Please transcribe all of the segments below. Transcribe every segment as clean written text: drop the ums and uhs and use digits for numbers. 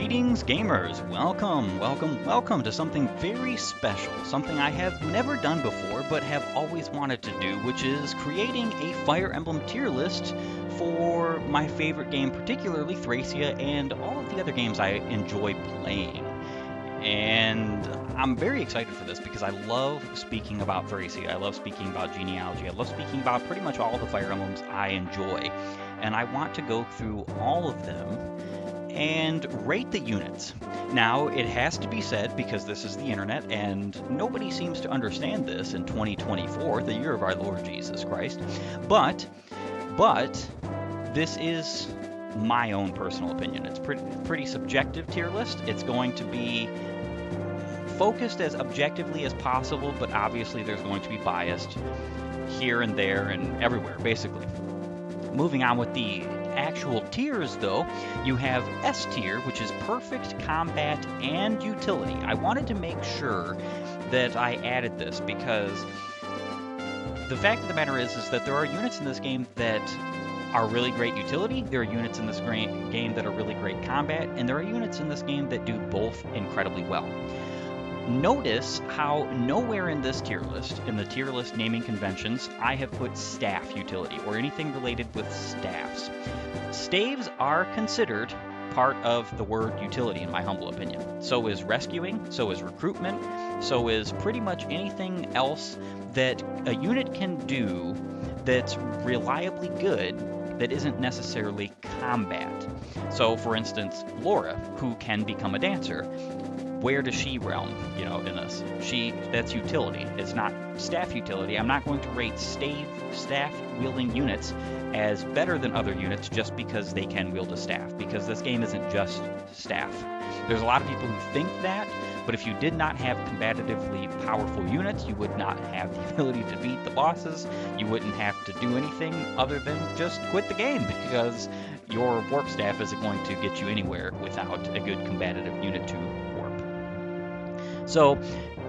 Greetings, gamers! Welcome to something very special, something I have never done before but have always wanted to do, which is creating a Fire Emblem tier list for my favorite game, particularly Thracia, and all of the other games I enjoy playing. And I'm very excited for this because I love speaking about Thracia, I love speaking about genealogy, I love speaking about pretty much all the Fire Emblems I enjoy. And I want to go through all of them and rate the units. Now, it has to be said, because this is the internet and nobody seems to understand this in 2024, the year of our Lord Jesus Christ, but this is my own personal opinion. It's pretty subjective tier list. It's going to be focused as objectively as possible, but obviously there's going to be biased here and there and everywhere, basically. Moving on with the actual tiers, though, you have S tier, which is perfect combat and utility. I wanted to make sure that I added this because the fact of the matter is that there are units in this game that are really great utility, there are units in this game that are really great combat, and there are units in this game that do both incredibly well. Notice how nowhere in this tier list, in the tier list naming conventions, I have put staff utility or anything related with staffs. Staves are considered part of the word utility in my humble opinion. So is rescuing, so is recruitment, so is pretty much anything else that a unit can do that's reliably good that isn't necessarily combat. So for instance, Laura, who can become a dancer, where does she realm, in this? That's utility. It's not staff utility. I'm not going to rate staff-wielding units as better than other units just because they can wield a staff, because this game isn't just staff. There's a lot of people who think that, but if you did not have combatively powerful units, you would not have the ability to beat the bosses. You wouldn't have to do anything other than just quit the game, because your warp staff isn't going to get you anywhere without a good combative unit to warp. So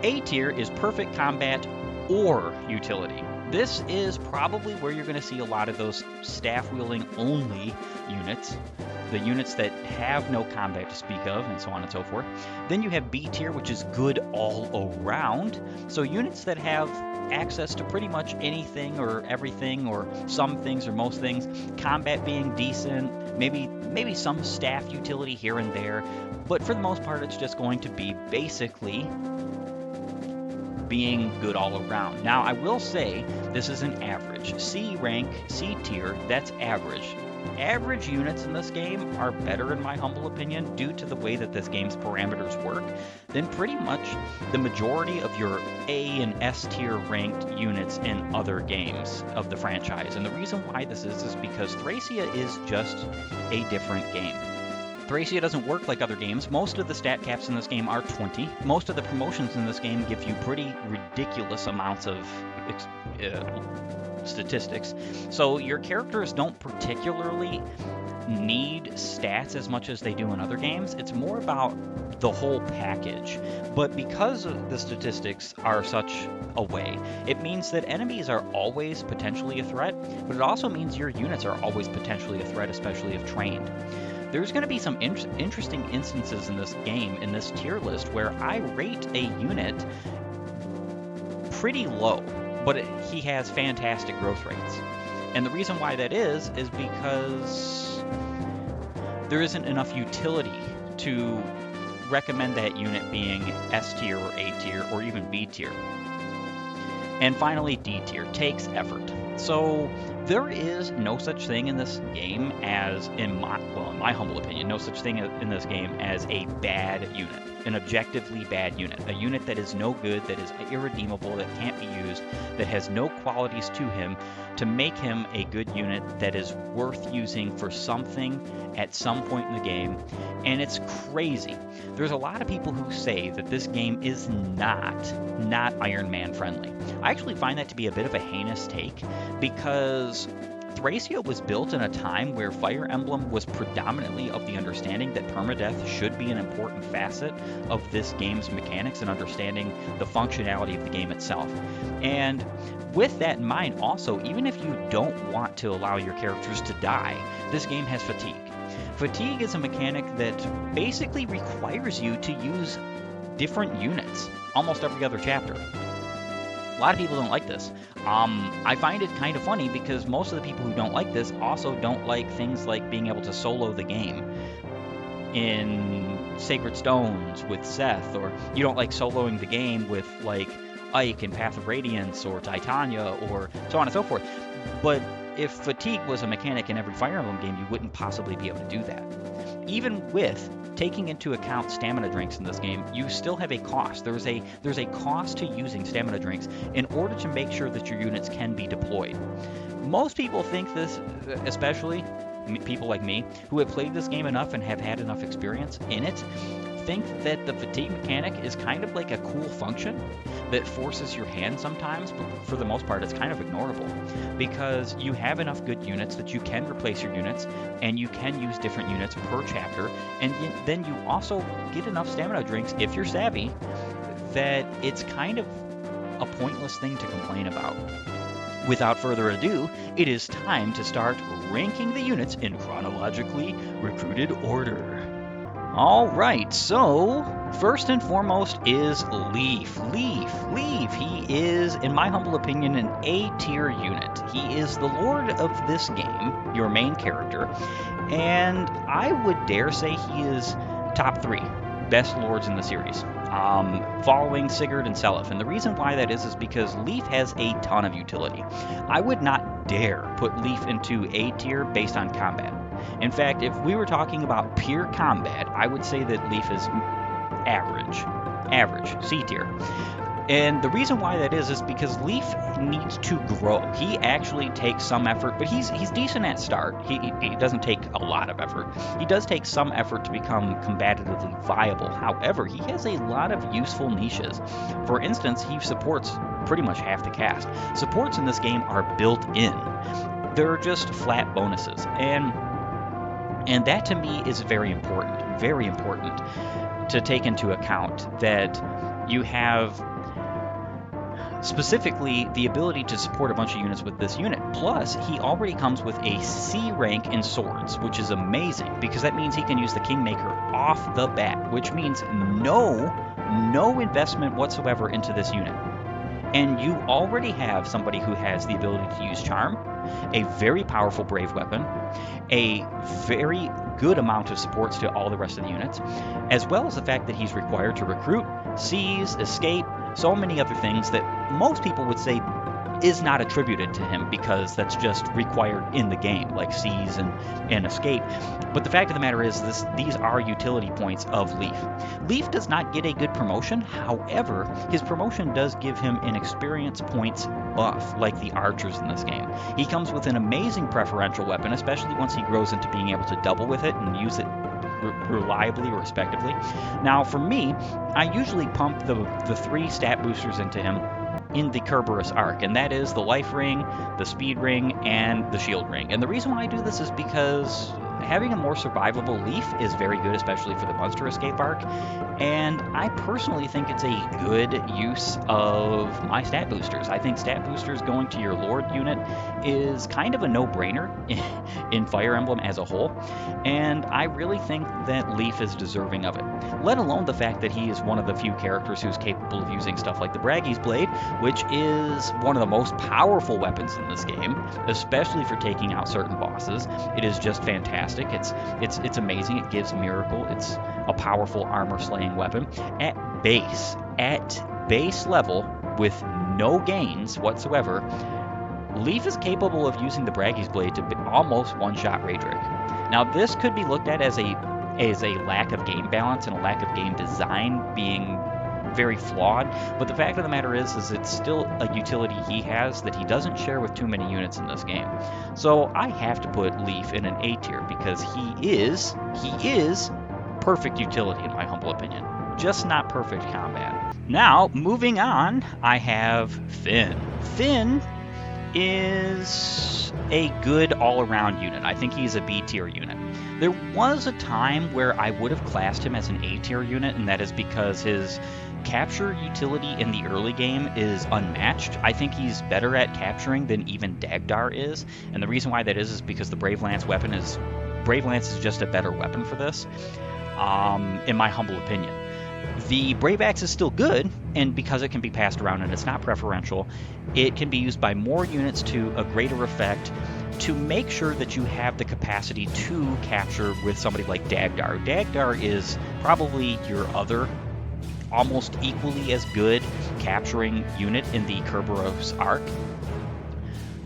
A tier is perfect combat or utility. This is probably where you're going to see a lot of those staff-wielding only units, the units that have no combat to speak of, and so on and so forth. Then you have B tier, which is good all around. So units that have access to pretty much anything or everything or some things or most things, combat being decent, maybe some staff utility here and there, but for the most part it's just going to be basically being good all around. Now, I will say this is an average. C rank, C tier, that's average. Average units in this game are better, in my humble opinion, due to the way that this game's parameters work, than pretty much the majority of your A and S tier ranked units in other games of the franchise. And the reason why this is because Thracia is just a different game. Thracia doesn't work like other games. Most of the stat caps in this game are 20. Most of the promotions in this game give you pretty ridiculous amounts of statistics. So your characters don't particularly need stats as much as they do in other games. It's more about the whole package. But because the statistics are such a way, it means that enemies are always potentially a threat, but it also means your units are always potentially a threat, especially if trained. There's going to be some interesting instances in this game, in this tier list, where I rate a unit pretty low, but he has fantastic growth rates. And the reason why that is because there isn't enough utility to recommend that unit being S tier or A tier or even B tier. And finally, D tier, takes effort. So there is no such thing in this game as, in my humble opinion, no such thing in this game as a bad unit, an objectively bad unit, a unit that is no good, that is irredeemable, that can't be used, that has no qualities to him to make him a good unit that is worth using for something at some point in the game. And it's crazy. There's a lot of people who say that this game is not Iron Man friendly. I actually find that to be a bit of a heinous take, because Thracia was built in a time where Fire Emblem was predominantly of the understanding that permadeath should be an important facet of this game's mechanics and understanding the functionality of the game itself. And with that in mind, also, even if you don't want to allow your characters to die, this game has fatigue. Fatigue is a mechanic that basically requires you to use different units almost every other chapter. A lot of people don't like this. I find it kind of funny because most of the people who don't like this also don't like things like being able to solo the game in Sacred Stones with Seth, or you don't like soloing the game with like Ike in Path of Radiance or Titania or so on and so forth. But if Fatigue was a mechanic in every Fire Emblem game, you wouldn't possibly be able to do that. Even with taking into account stamina drinks in this game, you still have a cost. There's a cost to using stamina drinks in order to make sure that your units can be deployed. Most people think this, especially people like me, who have played this game enough and have had enough experience in it, think that the fatigue mechanic is kind of like a cool function that forces your hand sometimes, but for the most part it's kind of ignorable because you have enough good units that you can replace your units and you can use different units per chapter, and then you also get enough stamina drinks if you're savvy that it's kind of a pointless thing to complain about. Without further ado, it is time to start ranking the units in chronologically recruited order. Alright, so first and foremost is Leif. Leif, he is, in my humble opinion, an A-tier unit. He is the lord of this game, your main character, and I would dare say he is top 3 best lords in the series, following Sigurd and Seliph. And the reason why that is because Leif has a ton of utility. I would not dare put Leif into A tier based on combat. In fact, if we were talking about pure combat, I would say that Leif is average, C tier. And the reason why that is because Leif needs to grow. He actually takes some effort, but he's decent at start. He doesn't take a lot of effort. He does take some effort to become combatively viable. However, he has a lot of useful niches. For instance, he supports pretty much half the cast. Supports in this game are built in. They're just flat bonuses. And that to me is very important to take into account, that you have specifically the ability to support a bunch of units with this unit. Plus, he already comes with a C rank in swords, which is amazing because that means he can use the Kingmaker off the bat, which means no investment whatsoever into this unit. And you already have somebody who has the ability to use Charm, a very powerful Brave weapon, a very good amount of supports to all the rest of the units, as well as the fact that he's required to recruit, seize, escape, so many other things that most people would say is not attributed to him because that's just required in the game, like seize and escape. But the fact of the matter is these are utility points of Leif. Leif does not get a good promotion, however, his promotion does give him an experience points buff, like the archers in this game. He comes with an amazing preferential weapon, especially once he grows into being able to double with it and use it reliably or respectively. Now for me, I usually pump the 3 stat boosters into him in the Kerberos arc, and that is the life ring, the speed ring, and the shield ring. And the reason why I do this is because having a more survivable Leif is very good, especially for the monster escape arc, and I personally think it's a good use of my stat boosters. I think stat boosters going to your Lord unit is kind of a no-brainer in Fire Emblem as a whole, and I really think that Leif is deserving of it, let alone the fact that he is one of the few characters who's capable of using stuff like the Braggy's Blade, which is one of the most powerful weapons in this game, especially for taking out certain bosses. It is just fantastic. It's amazing. It gives Miracle. It's a powerful armor-slaying weapon. At base level, with no gains whatsoever, Leif is capable of using the Braggy's Blade to almost one-shot Raedric. Now, this could be looked at as a lack of game balance and a lack of game design being very flawed, but the fact of the matter is it's still a utility he has that he doesn't share with too many units in this game. So I have to put Leif in an A tier because he is perfect utility in my humble opinion, just not perfect combat. Now, moving on, I have Finn. Finn is a good all-around unit. I think he's a B tier unit. There was a time where I would have classed him as an A tier unit, and that is because his capture utility in the early game is unmatched. I think he's better at capturing than even Dagdar is, and the reason why that is because the Brave Lance weapon is Brave Lance is just a better weapon for this, in my humble opinion. The Brave Axe is still good, and because it can be passed around and it's not preferential, it can be used by more units to a greater effect to make sure that you have the capacity to capture with somebody like Dagdar. Dagdar is probably your other almost equally as good capturing unit in the Kerberos arc.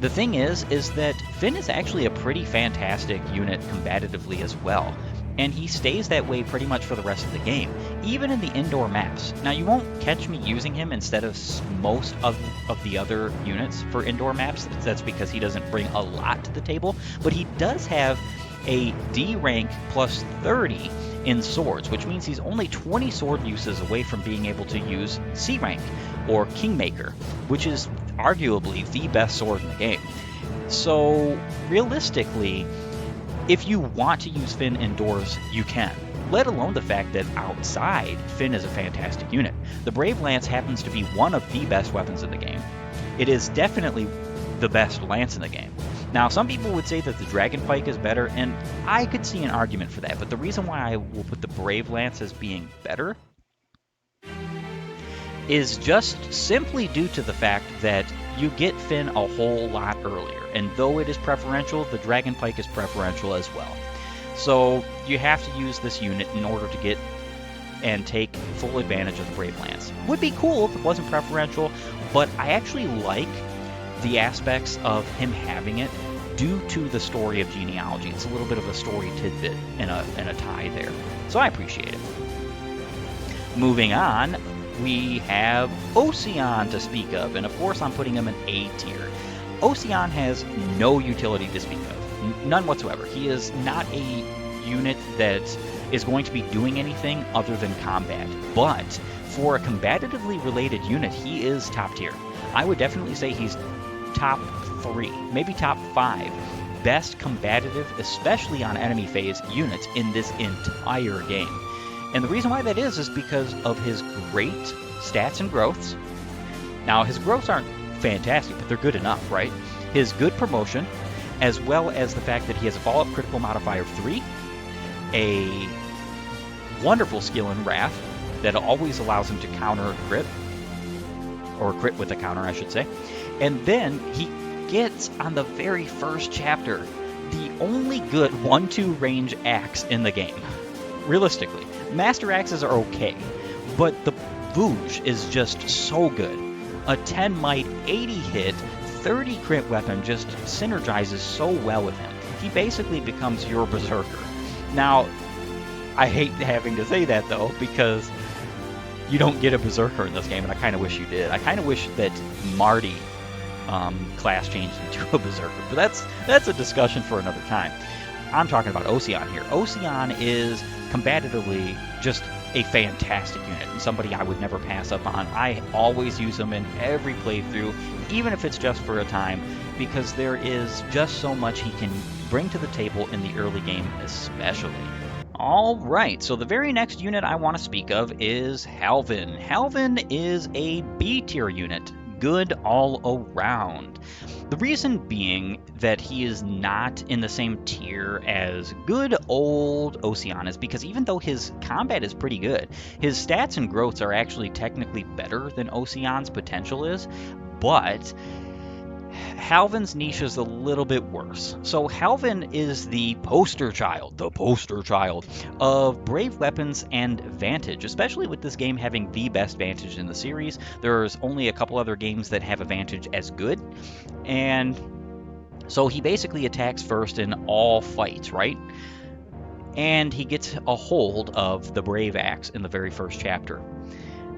The thing is that Finn is actually a pretty fantastic unit combatively as well, and he stays that way pretty much for the rest of the game, even in the indoor maps. Now, you won't catch me using him instead of most of the other units for indoor maps. That's because he doesn't bring a lot to the table, but he does have a D rank plus 30 in swords, which means he's only 20 sword uses away from being able to use C rank or Kingmaker, which is arguably the best sword in the game. So realistically, if you want to use Finn indoors, you can, let alone the fact that outside, Finn is a fantastic unit. The Brave Lance happens to be one of the best weapons in the game. It is definitely the best lance in the game. Now, some people would say that the Dragon Pike is better, and I could see an argument for that, but the reason why I will put the Brave Lance as being better is just simply due to the fact that you get Finn a whole lot earlier, and though it is preferential, the Dragon Pike is preferential as well. So you have to use this unit in order to get and take full advantage of the Brave Lance. Would be cool if it wasn't preferential, but I actually like the aspects of him having it due to the story of genealogy. It's a little bit of a story tidbit and a tie there, so I appreciate it. Moving on, we have Ocean to speak of, and of course I'm putting him in A tier. Ocean has no utility to speak of, none whatsoever. He is not a unit that is going to be doing anything other than combat, but for a combatively related unit, he is top tier. I would definitely say he's top 3, maybe top 5 best combative, especially on enemy phase units in this entire game. And the reason why that is because of his great stats and growths. Now, his growths aren't fantastic, but they're good enough, right? His good promotion, as well as the fact that he has a follow-up critical modifier 3, a wonderful skill in Wrath that always allows him to counter crit, or crit with a counter, I should say. And then he gets, on the very first chapter, the only good 1-2 range axe in the game. Realistically, Master Axes are okay, but the Vouge is just so good. A 10 might, 80 hit, 30 crit weapon just synergizes so well with him. He basically becomes your Berserker. Now, I hate having to say that though, because you don't get a Berserker in this game, and I kind of wish you did. I kind of wish that Marty class changed into a Berserker, but that's a discussion for another time. I'm talking about Ocean here. Ocean is combatively just a fantastic unit, and somebody I would never pass up on. I always use him in every playthrough, even if it's just for a time, because there is just so much he can bring to the table in the early game especially. Alright, so the very next unit I want to speak of is Halvin. Halvin is a B tier unit, good all around. The reason being that he is not in the same tier as good old Ocean is because even though his combat is pretty good, his stats and growths are actually technically better than Ocean's potential is, but Halvin's niche is a little bit worse. So Halvin is the poster child of brave weapons and Vantage, especially with this game having the best Vantage in the series. There's only a couple other games that have a Vantage as good, and so he basically attacks first in all fights, right? And he gets a hold of the Brave Axe in the very first chapter.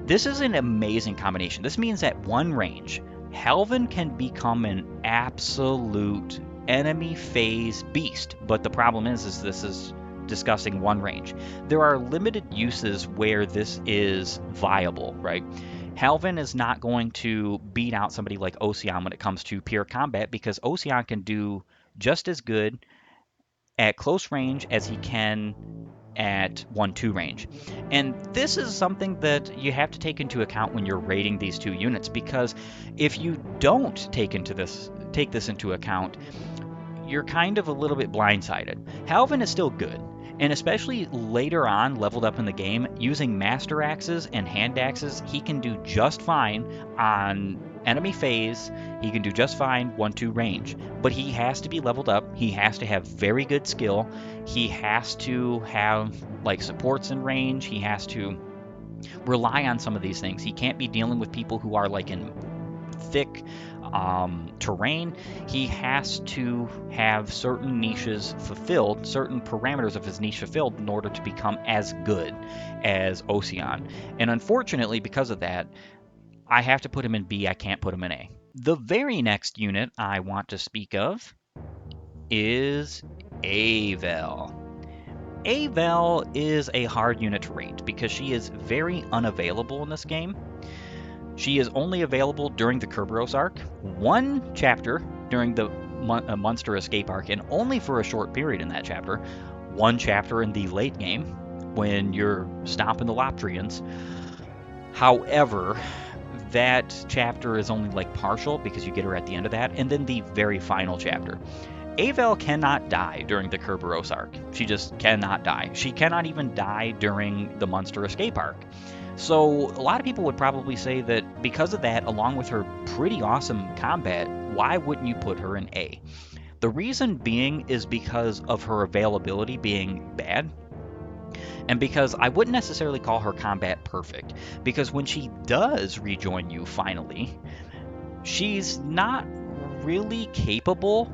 This is an amazing combination. This means at one range, Halvin can become an absolute enemy phase beast, but the problem is this is discussing one range. There are limited uses where this is viable, right? Halvin is not going to beat out somebody like Ocean when it comes to pure combat, because Ocean can do just as good at close range as he can at 1-2 range. And this is something that you have to take into account when you're rating these two units, because if you don't take this into account, you're kind of a little bit blindsided. Halvin is still good, and especially later on, leveled up in the game, using master axes and hand axes, he can do just fine on enemy phase. He can do just fine 1-2 range, but he has to be leveled up. He has to have very good skill. He has to have like supports in range. He has to rely on some of these things. He can't be dealing with people who are like in thick terrain. He has to have certain niches fulfilled, certain parameters of his niche fulfilled in order to become as good as Ocean. And unfortunately, because of that, I have to put him in B. I can't put him in A. The very next unit I want to speak of is Avel. Avel is a hard unit to rate because she is very unavailable in this game. She is only available during the Kerberos arc, one chapter during the Munster Escape arc, and only for a short period in that chapter, one chapter in the late game when you're stomping the Loptrians. However, that chapter is only like partial because you get her at the end of that, and then the very final chapter. Avel cannot die during the Kerberos arc. She just cannot die. She cannot even die during the Munster Escape arc. So a lot of people would probably say that because of that, along with her pretty awesome combat, why wouldn't you put her in A? The reason being is because of her availability being bad, and because I wouldn't necessarily call her combat perfect, because when she does rejoin you finally, she's not really capable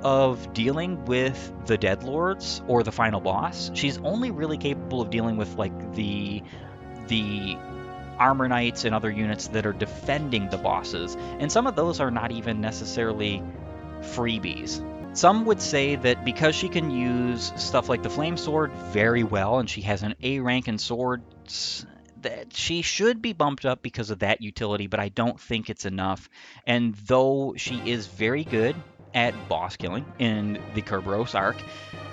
of dealing with the Deadlords or the final boss. She's only really capable of dealing with like the Armor Knights and other units that are defending the bosses, and some of those are not even necessarily freebies. Some would say that because she can use stuff like the Flame Sword very well, and she has an A rank in swords, that she should be bumped up because of that utility, but I don't think it's enough. And though she is very good at boss killing in the Kerberos arc,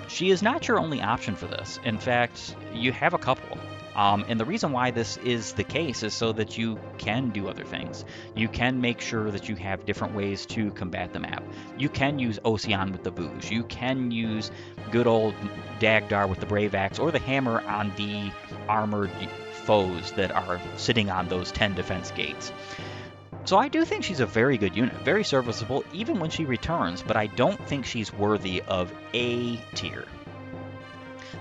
she is not your only option for this. In fact, you have a couple. And the reason why this is the case is so that you can do other things. You can make sure that you have different ways to combat the map. You can use Ocean with the Bouge. You can use good old Dagdar with the Brave Axe or the Hammer on the armored foes that are sitting on those 10 defense gates. So I do think she's a very good unit, very serviceable even when she returns, but I don't think she's worthy of A tier.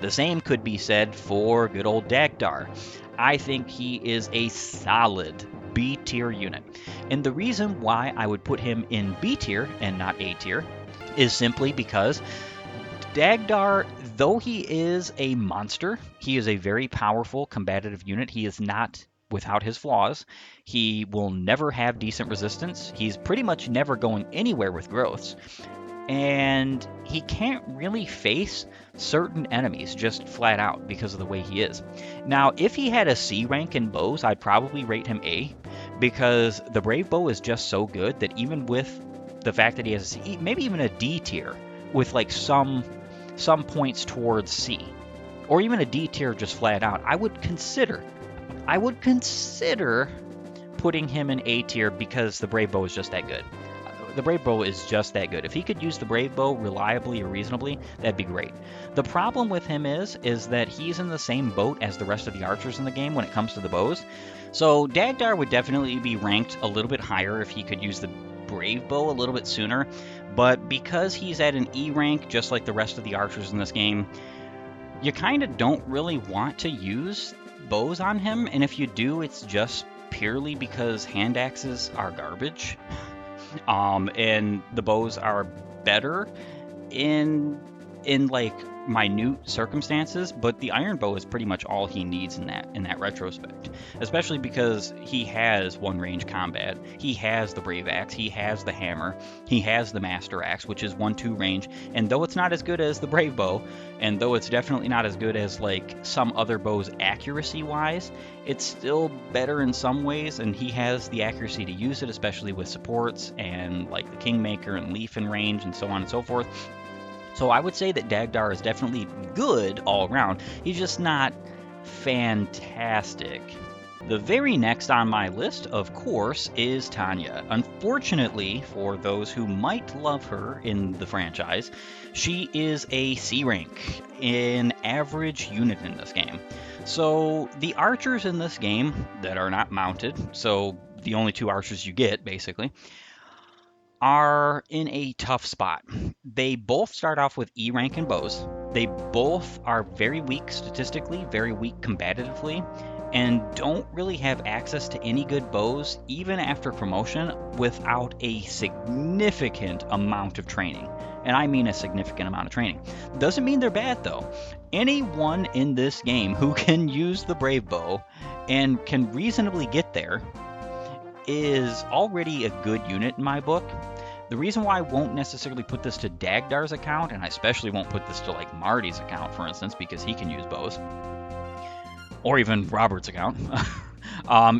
The same could be said for good old Dagdar. I think he is a solid B tier unit. And the reason why I would put him in B tier and not A tier is simply because Dagdar, though he is a monster, he is a very powerful combative unit. He is not without his flaws. He will never have decent resistance. He's pretty much never going anywhere with growths. And he can't really face certain enemies just flat out because of the way he is. Now, if he had a C rank in bows, I'd probably rate him A, because the Brave Bow is just so good that even with the fact that he has a C, maybe even a D tier with like some points towards C, or even a D tier just flat out, I would consider putting him in A tier because the Brave Bow is just that good. The Brave Bow is just that good. If he could use the Brave Bow reliably or reasonably, that'd be great. The problem with him is that he's in the same boat as the rest of the archers in the game when it comes to the bows. So Dagdar would definitely be ranked a little bit higher if he could use the Brave Bow a little bit sooner. But because he's at an E rank, just like the rest of the archers in this game, you kind of don't really want to use bows on him. And if you do, it's just purely because hand axes are garbage. And the bows are better in like minute circumstances, but the iron bow is pretty much all he needs in that retrospect, especially because he has one range combat. He has the Brave Axe, he has the Hammer, he has the Master Axe, which is 1-2 range, and though it's not as good as the Brave Bow, and though it's definitely not as good as like some other bows accuracy wise, it's still better in some ways, and he has the accuracy to use it, especially with supports and like the Kingmaker and Leaf in range and so on and so forth. So I would say that Dagdar is definitely good all around. He's just not fantastic. The very next on my list, of course, is Tanya. Unfortunately, for those who might love her in the franchise, she is a C rank, an average unit in this game. So the archers in this game that are not mounted, so the only two archers you get, basically, are in a tough spot. They both start off with E rank in bows. They both are very weak statistically, very weak combatively, and don't really have access to any good bows even after promotion without a significant amount of training. And I mean a significant amount of training. Doesn't mean they're bad though. Anyone in this game who can use the Brave Bow and can reasonably get there is already a good unit in my book. The reason why I won't necessarily put this to Dagdar's account, and I especially won't put this to like Marty's account, for instance, because he can use bows, or even Robert's account,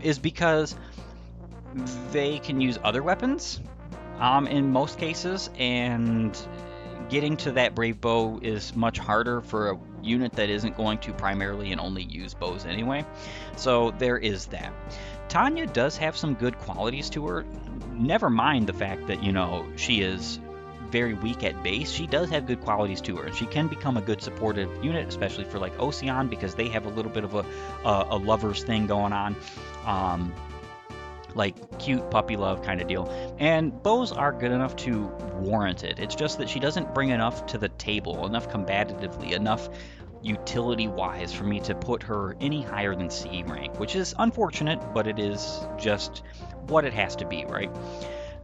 is because they can use other weapons in most cases, and getting to that Brave Bow is much harder for a unit that isn't going to primarily and only use bows anyway. So there is that. Tanya does have some good qualities to her. Never mind the fact that, you know, she is very weak at base. She does have good qualities to her. She can become a good supportive unit, especially for like Ocean, because they have a little bit of a lover's thing going on. Like cute puppy love kind of deal. And bows are good enough to warrant it. It's just that she doesn't bring enough to the table, enough combatively, enough utility-wise for me to put her any higher than C rank, which is unfortunate, but it is just what it has to be, right?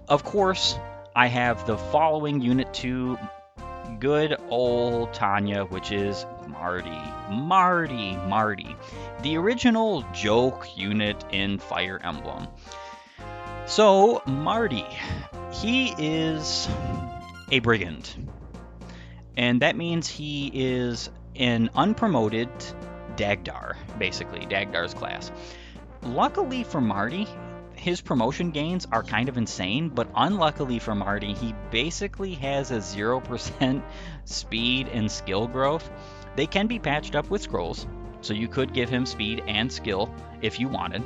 Of course, I have the following unit to good old Tanya, which is Marty. Marty. The original joke unit in Fire Emblem. So, Marty, he is a brigand. And that means he is an unpromoted Dagdar, basically, Dagdar's class. Luckily for Marty, his promotion gains are kind of insane, but unluckily for Marty, he basically has a 0% speed and skill growth. They can be patched up with scrolls, so you could give him speed and skill if you wanted.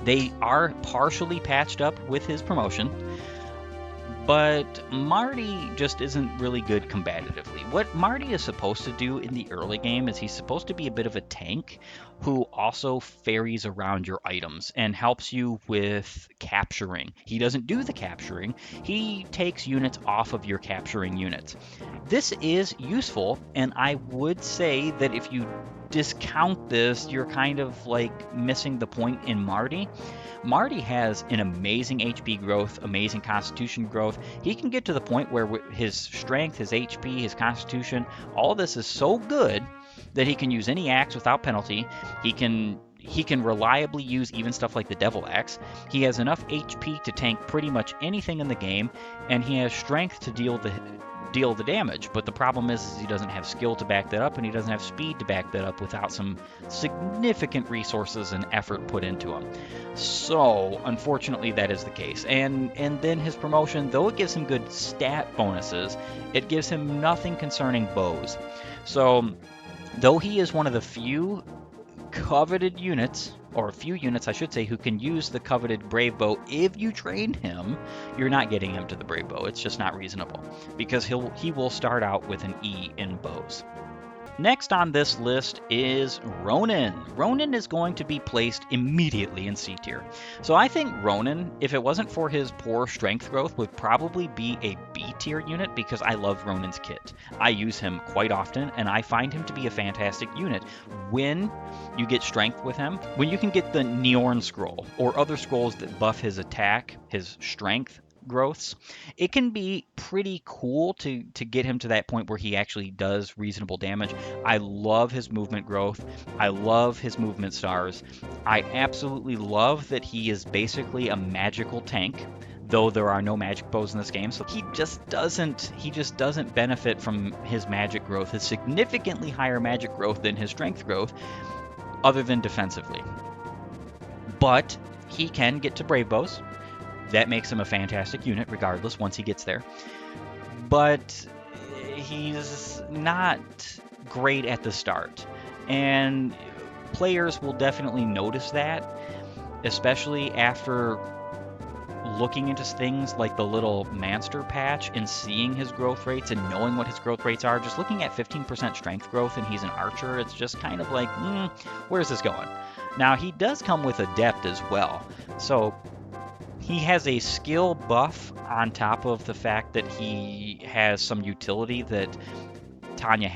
They are partially patched up with his promotion, but Marty just isn't really good combatively. What Marty is supposed to do in the early game is he's supposed to be a bit of a tank who also ferries around your items and helps you with capturing. He doesn't do the capturing, he takes units off of your capturing units. This is useful, and I would say that if you discount this, you're kind of like missing the point in Marty. Marty has an amazing HP growth, amazing constitution growth. He can get to the point where his strength, his HP, his constitution, all this is so good that he can use any axe without penalty. He can reliably use even stuff like the Devil Axe. He has enough HP to tank pretty much anything in the game, and he has strength to deal the damage. But the problem is he doesn't have skill to back that up, and he doesn't have speed to back that up without some significant resources and effort put into him. So unfortunately that is the case. And then his promotion, though it gives him good stat bonuses, it gives him nothing concerning bows. So though he is one of the few coveted units, or a few units I should say, who can use the coveted Brave Bow, if you train him, you're not getting him to the Brave Bow. It's just not reasonable, because he will start out with an E in bows. Next on this list is Ronan. Ronan is going to be placed immediately in C tier. So I think Ronan, if it wasn't for his poor strength growth, would probably be a B tier unit, because I love Ronan's kit. I use him quite often, and I find him to be a fantastic unit. When you get strength with him, when you can get the Neorn scroll, or other scrolls that buff his attack, his strength growths, it can be pretty cool to get him to that point where he actually does reasonable damage. I love his movement growth. I love his movement stars. I absolutely love that he is basically a magical tank, though there are no magic bows in this game, so he just doesn't benefit from his magic growth, his significantly higher magic growth than his strength growth, other than defensively. But he can get to Brave Bows. That makes him a fantastic unit regardless once he gets there. But he's not great at the start. And players will definitely notice that, especially after looking into things like the little Manster patch and seeing his growth rates and knowing what his growth rates are. Just looking at 15% strength growth and he's an archer, it's just kind of like, where's this going? Now, he does come with Adept as well, so he has a skill buff on top of the fact that he has some utility that Tanya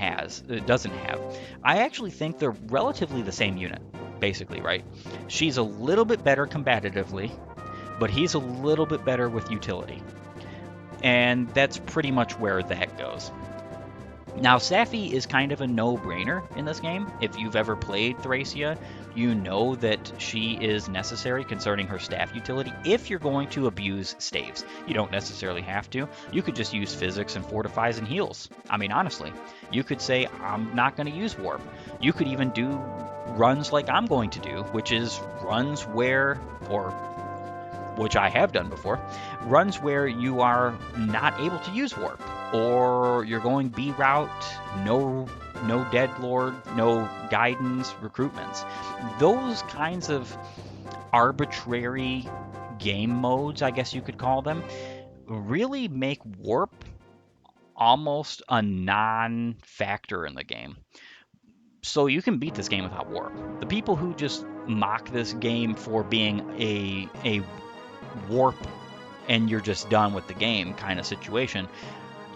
doesn't have. I actually think they're relatively the same unit, basically, right? She's a little bit better combatively, but he's a little bit better with utility. And that's pretty much where that goes. Now, Safi is kind of a no-brainer in this game. If you've ever played Thracia, you know that she is necessary concerning her staff utility if you're going to abuse staves. You don't necessarily have to. You could just use physics and fortifies and heals. I mean, honestly, you could say, I'm not going to use warp. You could even do runs like I'm going to do, which is runs where, or which I have done before, runs where you are not able to use warp, or you're going B route, no Dead Lord, no guidance recruitments. Those kinds of arbitrary game modes, I guess you could call them, really make warp almost a non-factor in the game. So you can beat this game without warp. The people who just mock this game for being a warp and you're just done with the game kind of situation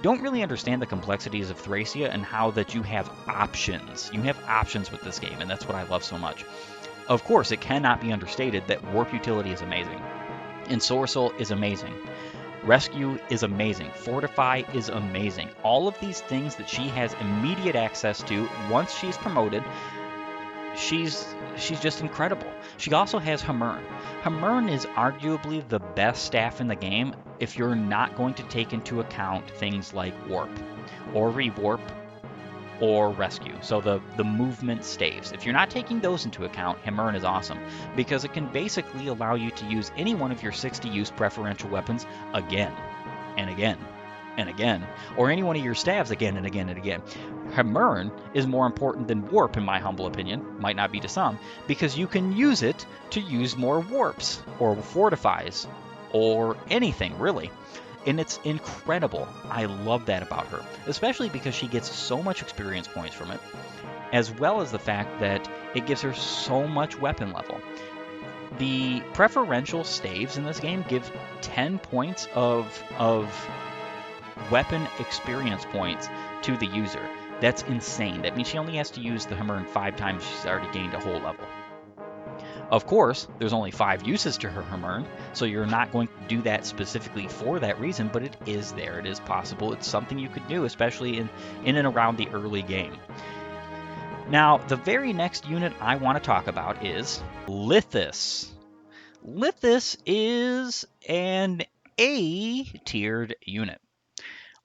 don't really understand the complexities of Thracia and how that you have options. You have options with this game, and that's what I love so much. Of course, it cannot be understated that warp utility is amazing. Ensorcel is amazing. Rescue is amazing. Fortify is amazing. All of these things that she has immediate access to once she's promoted, she's just incredible. She also has Hamern. Hamern is arguably the best staff in the game if you're not going to take into account things like warp or rewarp or rescue. So the movement staves. If you're not taking those into account, Hamern is awesome because it can basically allow you to use any one of your 60 use preferential weapons again and again and again, or any one of your staves again and again and again. Hamern is more important than warp in my humble opinion, might not be to some, because you can use it to use more warps or fortifies or anything really. And it's incredible. I love that about her, especially because she gets so much experience points from it, as well as the fact that it gives her so much weapon level. The preferential staves in this game give 10 points of weapon experience points to the user. That's insane. That means she only has to use the Hamern 5 times she's already gained a whole level. Of course, there's only 5 uses to her Hamern, so you're not going to do that specifically for that reason, but it is there. It is possible. It's something you could do, especially in and around the early game. Now, the very next unit I want to talk about is Lithis. Lithis is an A-tiered unit.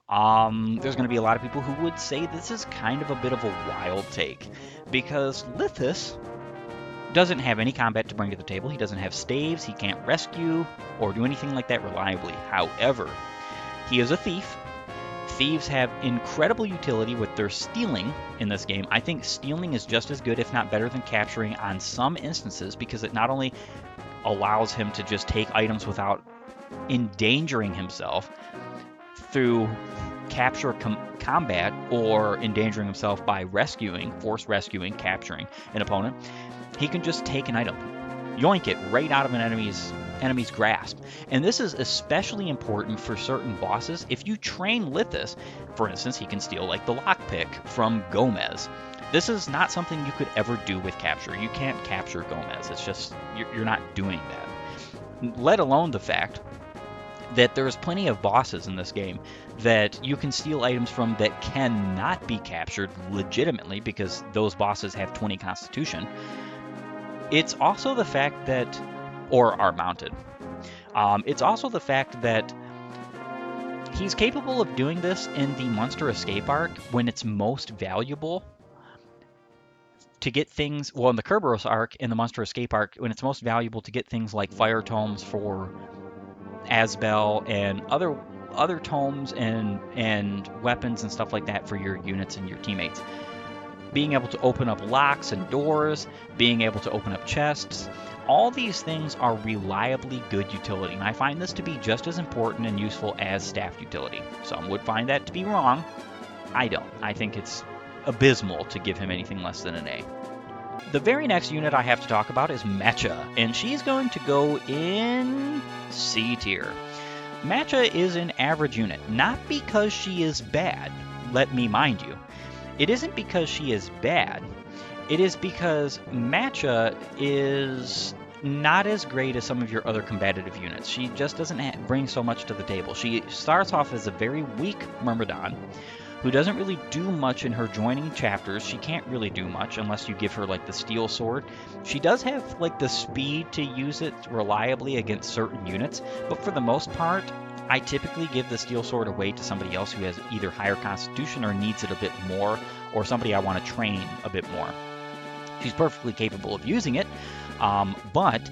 There's going to be a lot of people who would say this is kind of a bit of a wild take, because Lithis doesn't have any combat to bring to the table. He doesn't have staves, he can't rescue or do anything like that reliably. However, he is a thief. Thieves have incredible utility with their stealing in this game. I think stealing is just as good, if not better, than capturing on some instances, because it not only allows him to just take items without endangering himself through capture combat or endangering himself by force rescuing, capturing an opponent. He can just take an item, yoink it right out of an enemy's grasp. And this is especially important for certain bosses. If you train Lithis, for instance, he can steal like the lockpick from Gomez. This is not something you could ever do with capture. You can't capture Gomez. It's just, you're not doing that. Let alone the fact that there's plenty of bosses in this game that you can steal items from that cannot be captured legitimately because those bosses have 20 constitution. It's also the fact that, or are mounted. It's also the fact that he's capable of doing this in the Monster Escape arc when it's most valuable to get things, well, in the Kerberos arc, in the Monster Escape arc, when it's most valuable to get things like fire tomes for Asbel and other tomes and weapons and stuff like that for your units and your teammates. being able to open up locks and doors, being able to open up chests. All these things are reliably good utility, and I find this to be just as important and useful as staff utility. Some would find that to be wrong. I don't. I think it's abysmal to give him anything less than an A. The very next unit I have to talk about is Matcha, and she's going to go in C tier. Matcha is an average unit, not because she is bad, let me mind you. It isn't because she is bad. It is because Matcha is not as great as some of your other combative units. She just doesn't bring so much to the table. She starts off as a very weak Myrmidon who doesn't really do much in her joining chapters. She can't really do much unless you give her like the steel sword. She does have like the speed to use it reliably against certain units, but for the most part, I typically give the steel sword away to somebody else who has either higher constitution or needs it a bit more, or somebody I want to train a bit more. She's perfectly capable of using it, but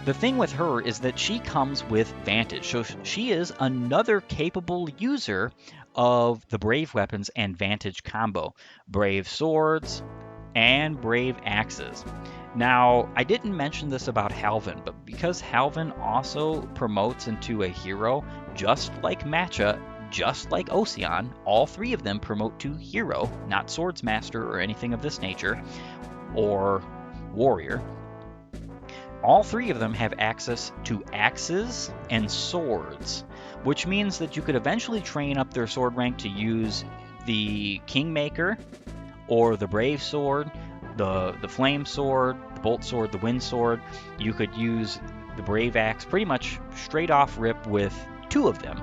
the thing with her is that she comes with Vantage. So she is another capable user of the Brave weapons and Vantage combo. Brave swords and Brave axes. Now, I didn't mention this about Halvin, but because Halvin also promotes into a hero, just like Matcha, just like Ocean, all three of them promote to hero, not swordsmaster or anything of this nature, or warrior. All three of them have access to axes and swords, which means that you could eventually train up their sword rank to use the Kingmaker, or the Brave sword, the Flame sword, the Bolt sword, the Wind sword. You could use the Brave axe pretty much straight off rip with two of them.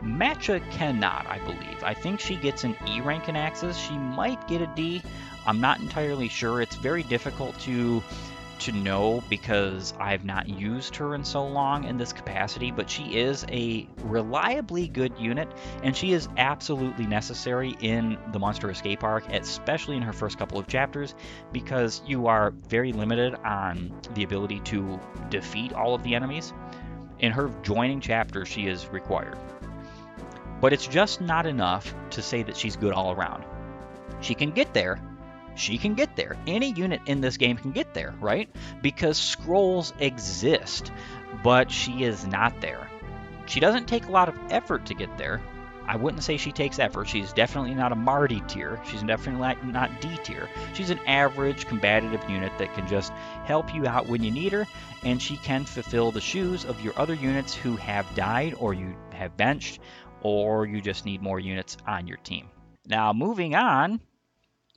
Matcha cannot, I believe. I think she gets an E rank in axes. She might get a D. I'm not entirely sure. It's very difficult to know because I've not used her in so long in this capacity, but she is a reliably good unit, and she is absolutely necessary in the Monster Escape arc, especially in her first couple of chapters, because you are very limited on the ability to defeat all of the enemies. In her joining chapter, she is required. But it's just not enough to say that she's good all around. She can get there. She can get there. Any unit in this game can get there, right? Because scrolls exist, but she is not there. She doesn't take a lot of effort to get there. I wouldn't say she takes effort. She's definitely not a Marty tier. She's definitely not D tier. She's an average combative unit that can just help you out when you need her, and she can fulfill the shoes of your other units who have died, or you have benched, or you just need more units on your team. Now, moving on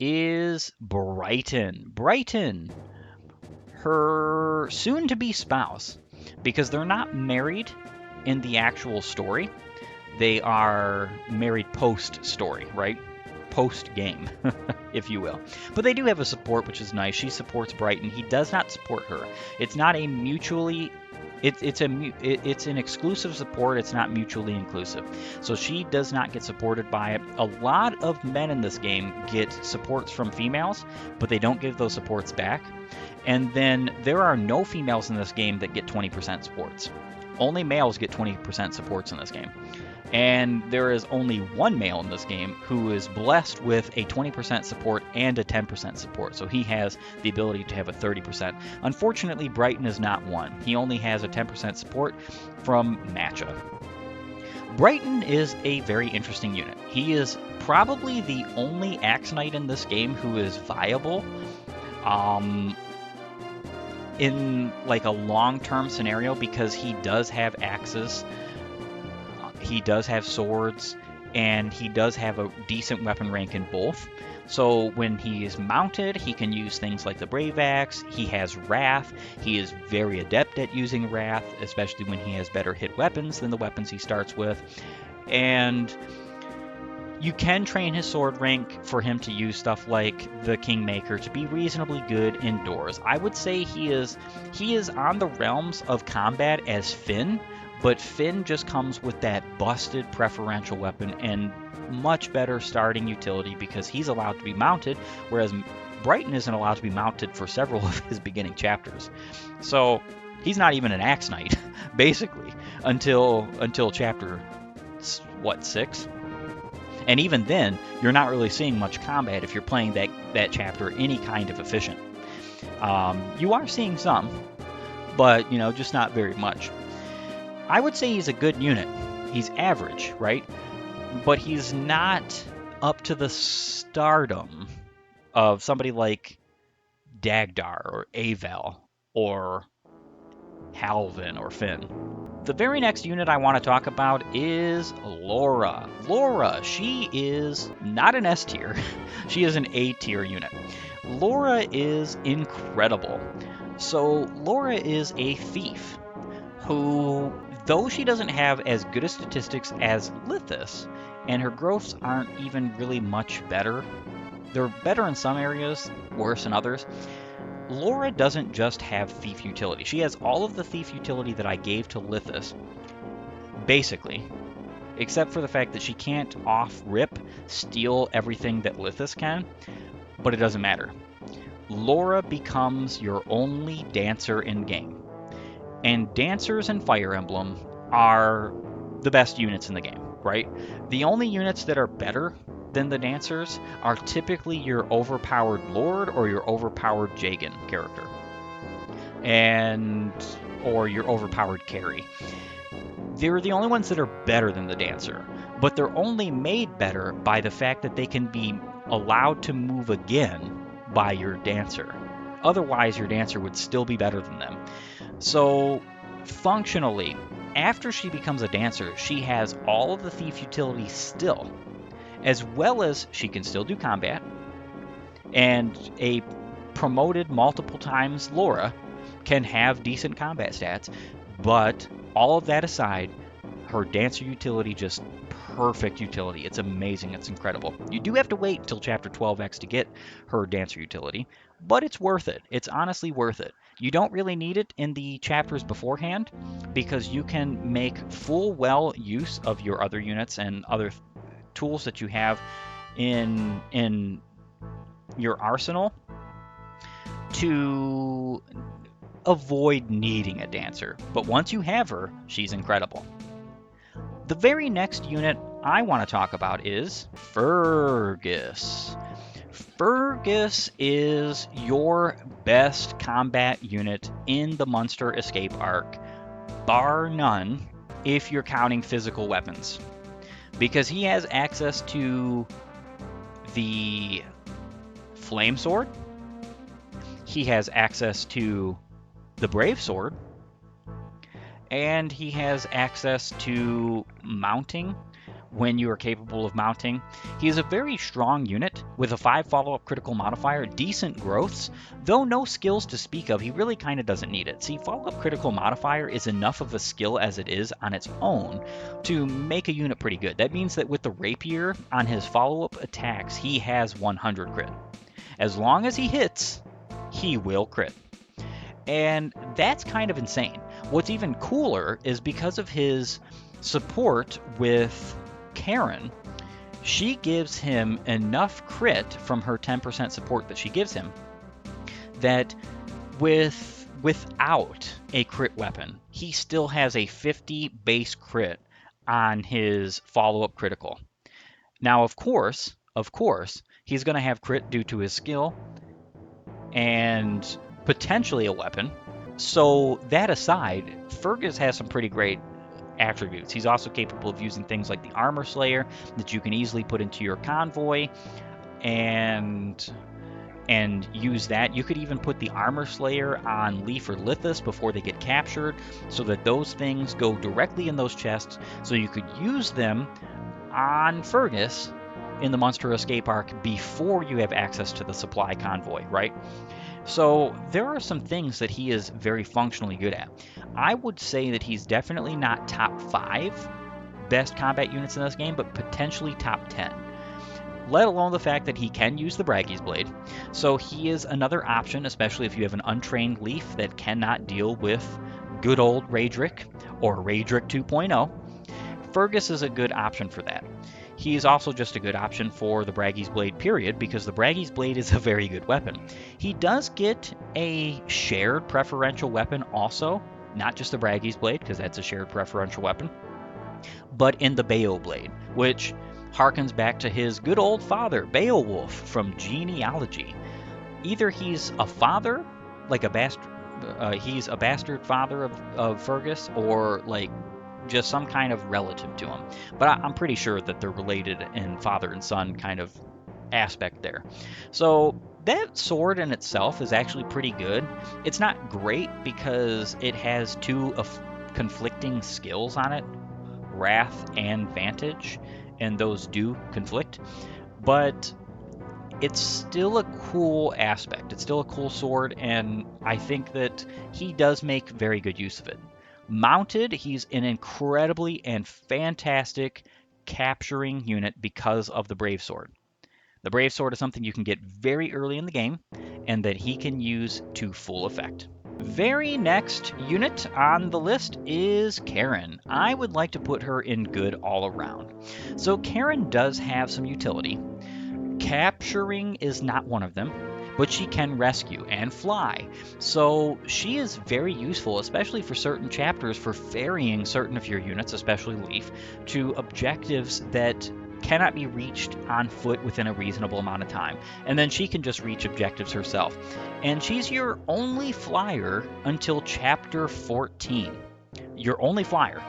is Brighton. Brighton, her soon-to-be spouse, because they're not married in the actual story. They are married post-story, right? Post-game, if you will. But they do have a support, which is nice. She supports Brighton. He does not support her. It's not a mutually... It's an exclusive support. It's not mutually inclusive. So she does not get supported by it. A lot of men in this game get supports from females, but they don't give those supports back. And then there are no females in this game that get 20% supports. Only males get 20% supports in this game. And there is only one male in this game who is blessed with a 20% support and a 10% support. So he has the ability to have a 30%. Unfortunately, Brighton is not one. He only has a 10% support from Matcha. Brighton is a very interesting unit. He is probably the only Axe Knight in this game who is viable in like a long-term scenario, because he does have axes. He does have swords, and he does have a decent weapon rank in both. So when he is mounted, he can use things like the Brave Axe. He has Wrath. He is very adept at using Wrath, especially when he has better hit weapons than the weapons he starts with. And you can train his sword rank for him to use stuff like the Kingmaker to be reasonably good indoors. I would say he is on the realms of combat as Finn, but Finn just comes with that busted preferential weapon and much better starting utility because he's allowed to be mounted, whereas Brighton isn't allowed to be mounted for several of his beginning chapters. So he's not even an Axe Knight, basically, until chapter, 6? And even then, you're not really seeing much combat if you're playing that chapter any kind of efficient. You are seeing some, but just not very much. I would say he's a good unit. He's average, right? But he's not up to the stardom of somebody like Dagdar or Avel or Halvin or Finn. The very next unit I want to talk about is Laura. Laura, she is not an S tier. She is an A tier unit. Laura is incredible. So Laura is a thief who, though she doesn't have as good a statistics as Lithis, and her growths aren't even really much better, they're better in some areas, worse in others, Laura doesn't just have thief utility. She has all of the thief utility that I gave to Lithis, basically, except for the fact that she can't off-rip steal everything that Lithis can, but it doesn't matter. Laura becomes your only dancer in game. And dancers in Fire Emblem are the best units in the game, right? The only units that are better than the dancers are typically your overpowered Lord or your overpowered Jagan character, or your overpowered carry. They're the only ones that are better than the dancer, but they're only made better by the fact that they can be allowed to move again by your dancer. Otherwise, your dancer would still be better than them. So, functionally, after she becomes a dancer, she has all of the thief utility still, as well as she can still do combat, and a promoted multiple times Laura can have decent combat stats, but all of that aside, her dancer utility just perfect utility. It's amazing. It's incredible. You do have to wait until chapter 12X to get her dancer utility, but it's worth it. It's honestly worth it. You don't really need it in the chapters beforehand because you can make full well use of your other units and other tools that you have in your arsenal to avoid needing a dancer. But once you have her, she's incredible. The very next unit I want to talk about is Fergus. Fergus is your best combat unit in the Munster Escape arc, bar none, if you're counting physical weapons. Because he has access to the Flame Sword, he has access to the Brave Sword, and he has access to mounting when you are capable of mounting. He is a very strong unit with a 5 follow-up critical modifier, decent growths, though no skills to speak of. He really kind of doesn't need it. See, follow-up critical modifier is enough of a skill as it is on its own to make a unit pretty good. That means that with the rapier on his follow-up attacks, he has 100 crit. As long as he hits, he will crit. And that's kind of insane. What's even cooler is because of his support with Karen, she gives him enough crit from her 10% support that she gives him that without a crit weapon, he still has a 50 base crit on his follow-up critical. Now, of course, he's going to have crit due to his skill and potentially a weapon. So that aside, Fergus has some pretty great attributes. He's also capable of using things like the Armor Slayer that you can easily put into your convoy and use that. You could even put the Armor Slayer on Leaf or Lithis before they get captured so that those things go directly in those chests, so you could use them on Fergus in the Munster Escape arc before you have access to the supply convoy, right? So there are some things that he is very functionally good at. I would say that he's definitely not top 5 best combat units in this game, but potentially top 10. Let alone the fact that he can use the Braggy's Blade. So he is another option, especially if you have an untrained Leaf that cannot deal with good old Raedric or Raedric 2.0. Fergus is a good option for that. He is also just a good option for the Braggy's Blade, period, because the Braggy's Blade is a very good weapon. He does get a shared preferential weapon also, not just the Braggy's Blade, because that's a shared preferential weapon, but in the Bayo Blade, which harkens back to his good old father, Beowulf, from genealogy. Either he's a father, like a bastard, he's a bastard father of Fergus, or like just some kind of relative to him. But I'm pretty sure that they're related in father and son kind of aspect there. So that sword in itself is actually pretty good. It's not great because it has two conflicting skills on it, Wrath and Vantage, and those do conflict. But it's still a cool aspect. It's still a cool sword, and I think that he does make very good use of it. Mounted, he's an incredibly and fantastic capturing unit because of the Brave Sword. The Brave Sword is something you can get very early in the game, and that he can use to full effect. Very next unit on the list is Karen. I would like to put her in good all around. So Karen does have some utility. Capturing is not one of them, but she can rescue and fly. So she is very useful, especially for certain chapters, for ferrying certain of your units, especially Leaf, to objectives that cannot be reached on foot within a reasonable amount of time. And then she can just reach objectives herself. And she's your only flyer until chapter 14. Your only flyer.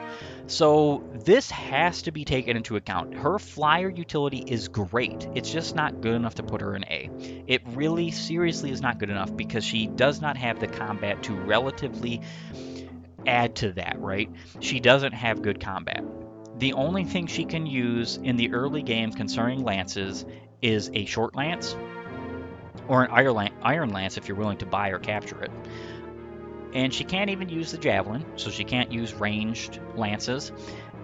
So this has to be taken into account. Her flyer utility is great. It's just not good enough to put her in A. It really seriously is not good enough because she does not have the combat to relatively add to that, right? She doesn't have good combat. The only thing she can use in the early game concerning lances is a short lance or an iron lance if you're willing to buy or capture it. And she can't even use the javelin, so she can't use ranged lances.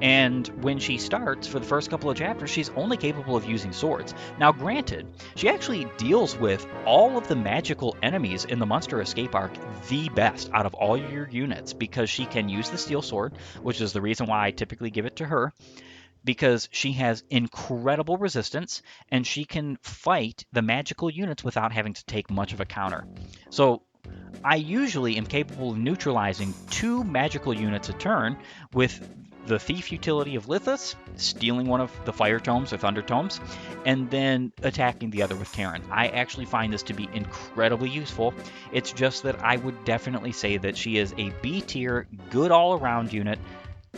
And when she starts, for the first couple of chapters, she's only capable of using swords. Now, granted, she actually deals with all of the magical enemies in the Monster Escape arc the best out of all your units, because she can use the steel sword, which is the reason why I typically give it to her, because she has incredible resistance, and she can fight the magical units without having to take much of a counter. So I usually am capable of neutralizing 2 magical units a turn with the Thief utility of Lithus, stealing one of the Fire Tomes or Thunder Tomes, and then attacking the other with Karen. I actually find this to be incredibly useful. It's just that I would definitely say that she is a B tier, good all-around unit,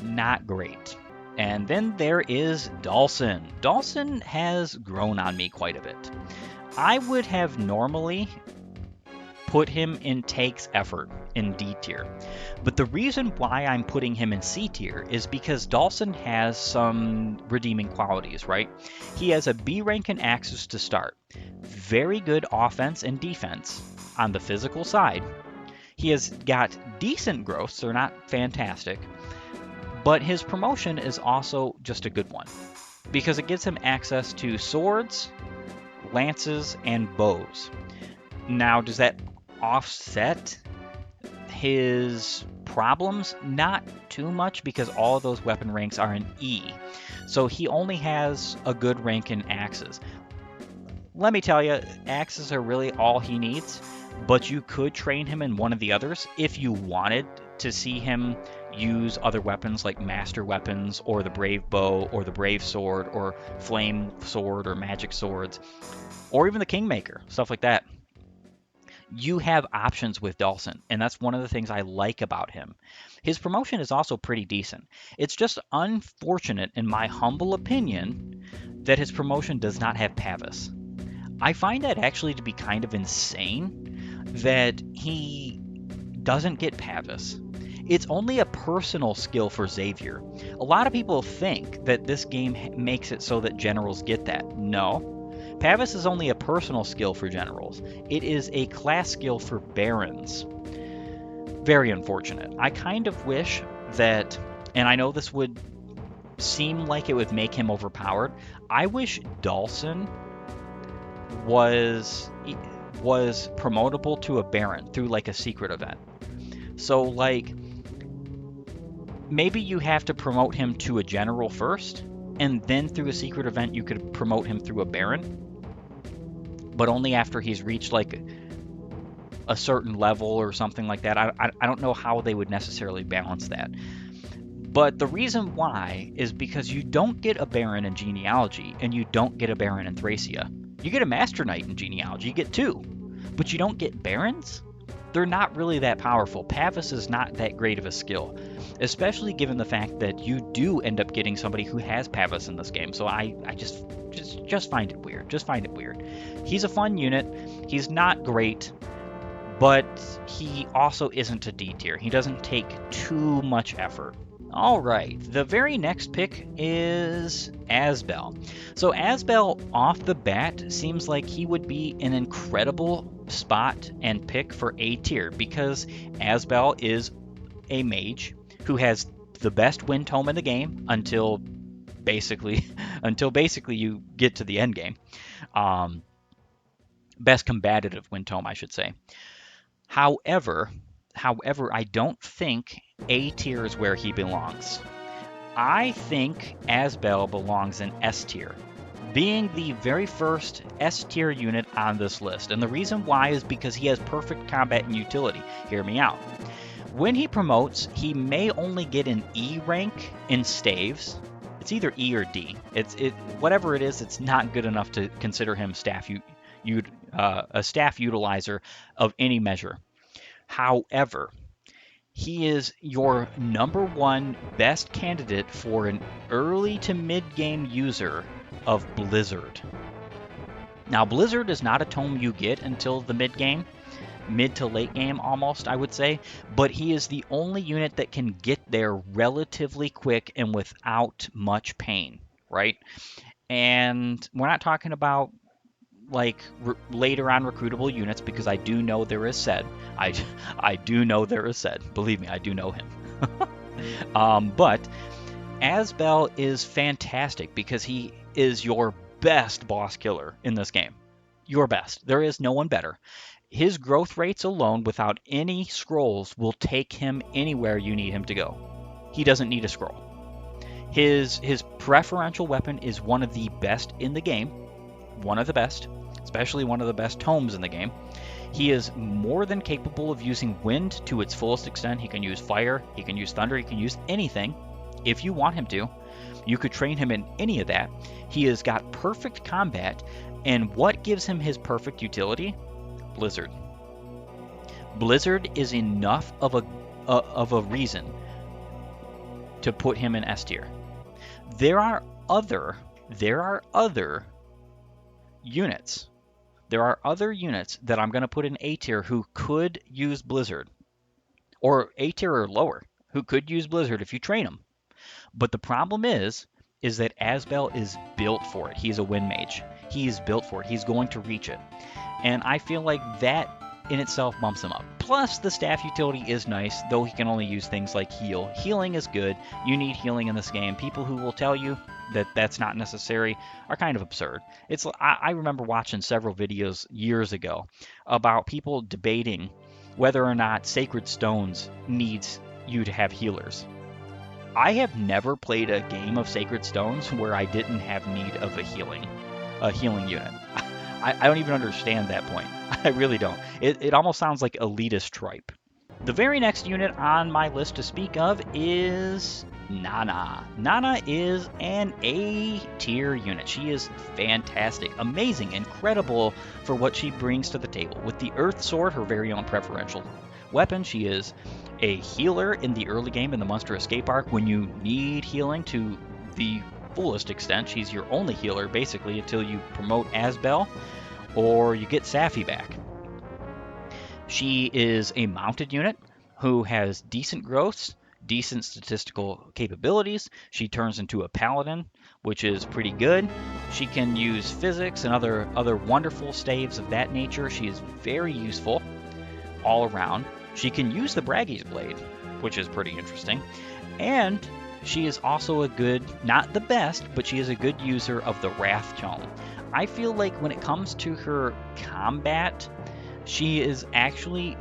not great. And then there is Dhalsim. Dhalsim has grown on me quite a bit. I would have normally put him in takes effort in D tier. But the reason why I'm putting him in C tier is because Dhalsim has some redeeming qualities, right? He has a B rank in Axis to start. Very good offense and defense on the physical side. He has got decent growth, so not fantastic. But his promotion is also just a good one, because it gives him access to swords, lances, and bows. Now, does that offset his problems? Not too much, because all of those weapon ranks are in E. So he only has a good rank in axes. Let me tell you, axes are really all he needs, but you could train him in one of the others if you wanted to see him use other weapons like master weapons or the brave bow or the brave sword or flame sword or magic swords or even the kingmaker, stuff like that. You have options with Dhalsim, and that's one of the things I like about him. His promotion is also pretty decent. It's just unfortunate, in my humble opinion, that his promotion does not have Pavis. I find that actually to be kind of insane that he doesn't get Pavis. It's only a personal skill for Xavier. A lot of people think that this game makes it so that generals get that. No. Pavis is only a personal skill for generals. It is a class skill for barons. Very unfortunate. I kind of wish that, and I know this would seem like it would make him overpowered, I wish Dhalsim was promotable to a baron through like a secret event. So like maybe you have to promote him to a general first, and then through a secret event you could promote him through a baron, but only after he's reached like a certain level or something like that. I don't know how they would necessarily balance that. But the reason why is because you don't get a Baron in Genealogy, and you don't get a Baron in Thracia. You get a Master Knight in Genealogy, you get 2, but you don't get Barons? They're not really that powerful. Pavis is not that great of a skill, especially given the fact that you do end up getting somebody who has Pavis in this game. So I just find it weird. Just find it weird. He's a fun unit. He's not great, but he also isn't a D tier. He doesn't take too much effort. All right, the very next pick is Asbel. So Asbel off the bat seems like he would be an incredible spot and pick for A tier because Asbel is a mage who has the best win tome in the game until basically you get to the end game. Best combative win tome, I should say. However, I don't think A tier is where he belongs. I think Asbel belongs in S tier, being the very first S tier unit on this list. And the reason why is because he has perfect combat and utility. Hear me out. When he promotes, he may only get an E rank in staves. It's either E or D. Whatever it is, it's not good enough to consider him a staff utilizer of any measure. However, he is your #1 best candidate for an early to mid-game user of Blizzard. Now, Blizzard is not a tome you get until the mid-game, mid to late game almost, I would say, but he is the only unit that can get there relatively quick and without much pain, right? And we're not talking about like later on recruitable units, because I do know there is said. I do know there is said. Believe me, I do know him. But Asbel is fantastic because he is your best boss killer in this game. Your best. There is no one better. His growth rates alone, without any scrolls, will take him anywhere you need him to go. He doesn't need a scroll. His preferential weapon is one of the best in the game. One of the best, especially one of the best tomes in the game. He is more than capable of using wind to its fullest extent. He can use fire, he can use thunder, he can use anything if you want him to. You could train him in any of that. He has got perfect combat, and what gives him his perfect utility? Blizzard. Blizzard is enough of a reason to put him in S tier. There are other units. There are other units that I'm going to put in A tier who could use Blizzard, or A tier or lower, who could use Blizzard if you train them. But the problem is that Asbel is built for it. He's a wind mage. He's built for it. He's going to reach it. And I feel like that in itself bumps him up. Plus, the staff utility is nice, though he can only use things like heal. Healing is good. You need healing in this game. People who will tell you that that's not necessary are kind of absurd. I remember watching several videos years ago about people debating whether or not Sacred Stones needs you to have healers. I have never played a game of Sacred Stones where I didn't have need of a healing unit. I don't even understand that point. I really don't. It almost sounds like elitist tripe. The very next unit on my list to speak of is Nana. Nana is an A tier unit. She is fantastic, amazing, incredible for what she brings to the table. With the Earth Sword, her very own preferential weapon, she is a healer in the early game in the Monster Escape arc. When you need healing to the fullest extent, she's your only healer basically until you promote Asbel or you get Safi back. She is a mounted unit who has decent growths, decent statistical capabilities. She turns into a paladin, which is pretty good. She can use physics and other wonderful staves of that nature. She is very useful all around. She can use the Braggy's Blade, which is pretty interesting. And she is also a good, not the best, but she is a good user of the Wrath Tome. I feel like when it comes to her combat, she is actually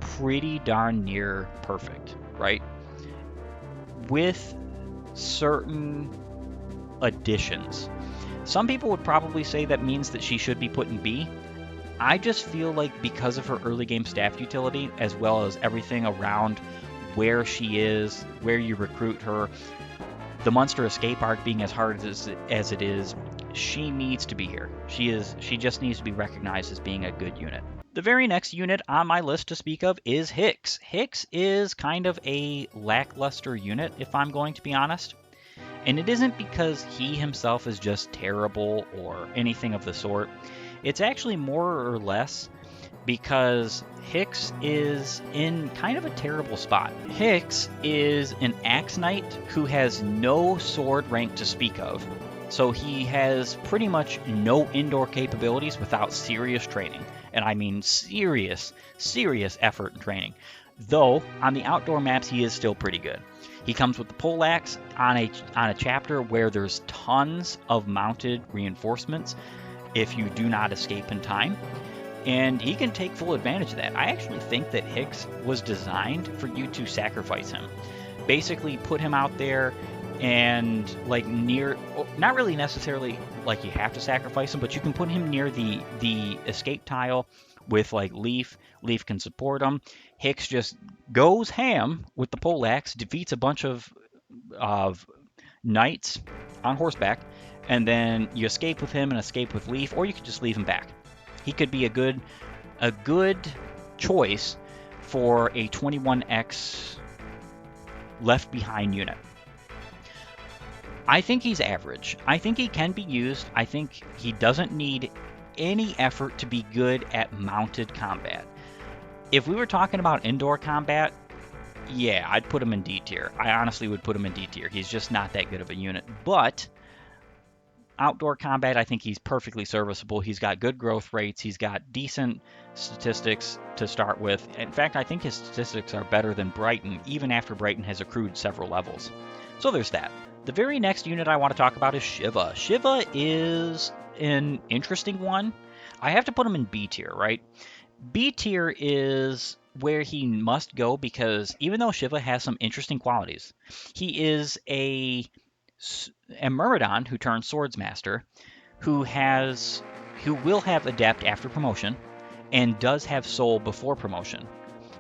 pretty darn near perfect, right? With certain additions. Some people would probably say that means that she should be put in B. I just feel like because of her early game staff utility, as well as everything around where she is, where you recruit her. The Munster escape arc being as hard as it is, she needs to be here. She just needs to be recognized as being a good unit. The very next unit on my list to speak of is Hicks. Hicks is kind of a lackluster unit, if I'm going to be honest. And it isn't because he himself is just terrible or anything of the sort. It's actually more or less because Hicks is in kind of a terrible spot. Hicks is an Axe Knight who has no sword rank to speak of. So he has pretty much no indoor capabilities without serious training. And I mean serious effort and training. Though, on the outdoor maps, he is still pretty good. He comes with the poleaxe on a chapter where there's tons of mounted reinforcements if you do not escape in time. And he can take full advantage of that. I actually think that Hicks was designed for you to sacrifice him. Basically put him out there and like near, not really necessarily like you have to sacrifice him, but you can put him near the escape tile with like Leaf. Leaf can support him. Hicks just goes ham with the poleaxe, defeats a bunch of knights on horseback, and then you escape with him and escape with Leaf, or you could just leave him back. He could be a good choice for a 21x left behind unit. I think he's average. I think he can be used. I think he doesn't need any effort to be good at mounted combat. If we were talking about indoor combat, yeah, I'd put him in D tier. I honestly would put him in D tier. He's just not that good of a unit. But outdoor combat, I think he's perfectly serviceable. He's got good growth rates. He's got decent statistics to start with. In fact, I think his statistics are better than Brighton, even after Brighton has accrued several levels. So there's that. The very next unit I want to talk about is Shiva. Shiva is an interesting one. I have to put him in B tier, right? B tier is where he must go because even though Shiva has some interesting qualities, he is a Myrmidon who turns Swordsmaster, who will have Adept after promotion, and does have Soul before promotion.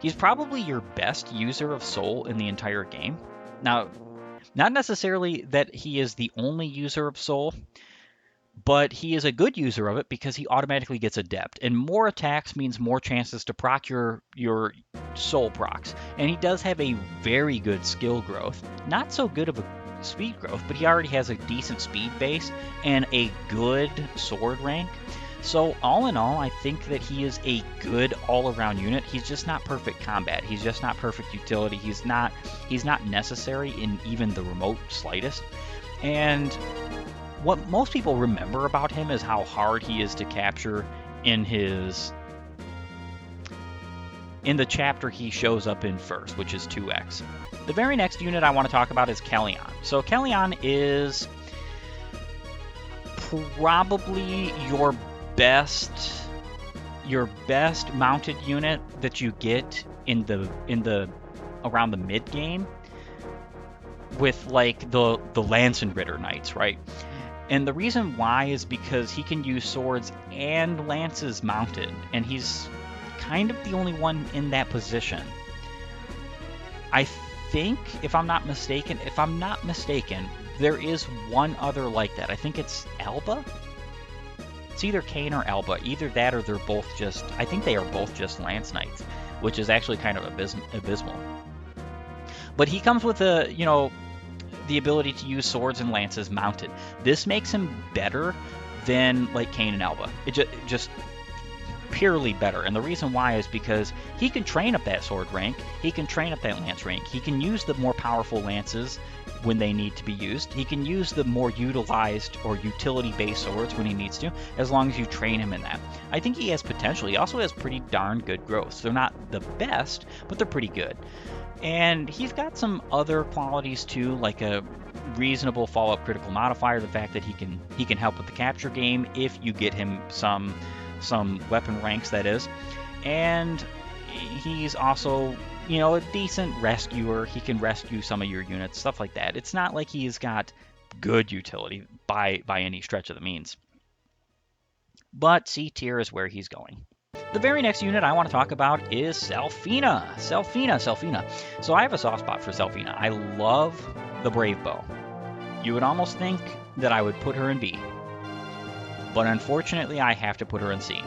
He's probably your best user of Soul in the entire game. Now, not necessarily that he is the only user of Soul, but he is a good user of it because he automatically gets Adept. And more attacks means more chances to proc your Soul procs. And he does have a very good skill growth. Not so good of a speed growth, but he already has a decent speed base and a good sword rank. So all in all, I think that he is a good all-around unit. He's just not perfect combat. He's just not perfect utility. He's not necessary in even the remote slightest. And what most people remember about him is how hard he is to capture in the chapter he shows up in first, which is 2x. The very next unit I want to talk about is Kellion. So Kellion is probably your best mounted unit that you get in the around the mid game with like the Lance and Ritter Knights, right? And the reason why is because he can use swords and lances mounted, and he's kind of the only one in that position. I think, if I'm not mistaken, there is one other like that. I think it's Alba. It's either Kane or Alba. Either that or they're both just, I think they are both just Lance Knights, which is actually kind of abysmal. But he comes with the ability to use swords and lances mounted. This makes him better than like Kane and Alba. It just purely better. And the reason why is because he can train up that sword rank, he can train up that lance rank, he can use the more powerful lances when they need to be used, he can use the more utilized or utility-based swords when he needs to, as long as you train him in that. I think he has potential. He also has pretty darn good growth. They're not the best, but they're pretty good. And he's got some other qualities too, like a reasonable follow-up critical modifier, the fact that he can help with the capture game if you get him some weapon ranks, that is. And he's also, a decent rescuer. He can rescue some of your units, stuff like that. It's not like he's got good utility by any stretch of the means. But C tier is where he's going. The very next unit I want to talk about is Selfina. Selfina. So I have a soft spot for Selfina. I love the Brave Bow. You would almost think that I would put her in B, but unfortunately I have to put her in C.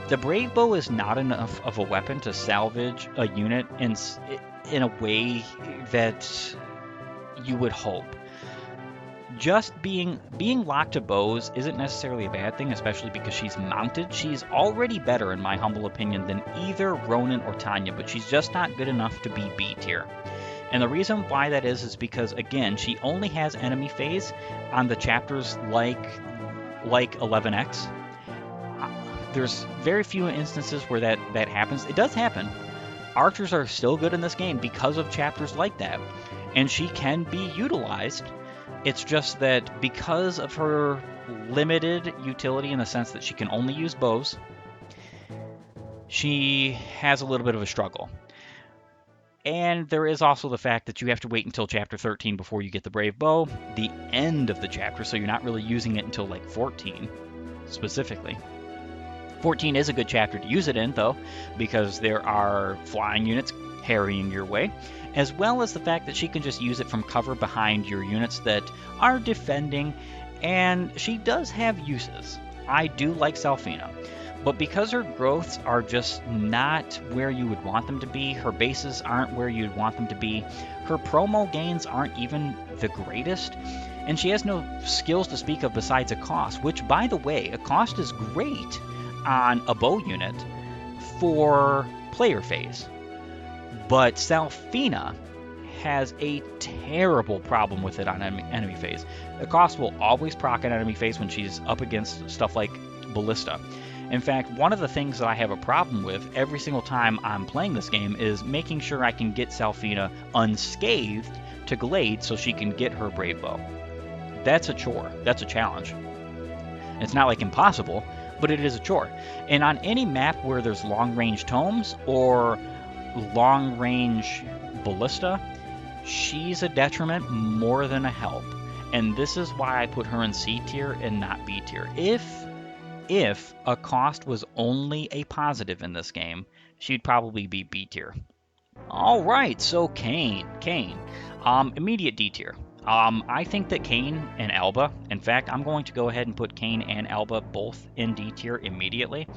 The Brave Bow is not enough of a weapon to salvage a unit in a way that you would hope. Just being locked to bows isn't necessarily a bad thing, especially because she's mounted. She's already better, in my humble opinion, than either Ronan or Tanya, but she's just not good enough to be B tier. And the reason why that is because, again, she only has enemy phase on the chapters like 11X. There's very few instances where that happens. It does happen. Archers are still good in this game because of chapters like that, and she can be utilized. It's just that because of her limited utility in the sense that she can only use bows, she has a little bit of a struggle. And there is also the fact that you have to wait until chapter 13 before you get the Brave Bow, the end of the chapter, so you're not really using it until like 14 specifically. 14 is a good chapter to use it in, though, because there are flying units harrying your way, as well as the fact that she can just use it from cover behind your units that are defending, and she does have uses. I do like Selfina, but because her growths are just not where you would want them to be, her bases aren't where you'd want them to be, her promo gains aren't even the greatest, and she has no skills to speak of besides a cost, which, by the way, a cost is great on a bow unit for player phase. But Selfina has a terrible problem with it on enemy phase. The cost will always proc on enemy phase when she's up against stuff like Ballista. In fact, one of the things that I have a problem with every single time I'm playing this game is making sure I can get Selfina unscathed to Glade so she can get her Brave Bow. That's a chore. That's a challenge. It's not like impossible, but it is a chore. And on any map where there's long-range tomes or long-range Ballista, she's a detriment more than a help. And this is why I put her in C tier and not B tier. If a cost was only a positive in this game, she'd probably be B tier. All right, so Kain, immediate D tier. I think that Kain and Alba, in fact, I'm going to go ahead and put Kain and Alba both in D tier immediately.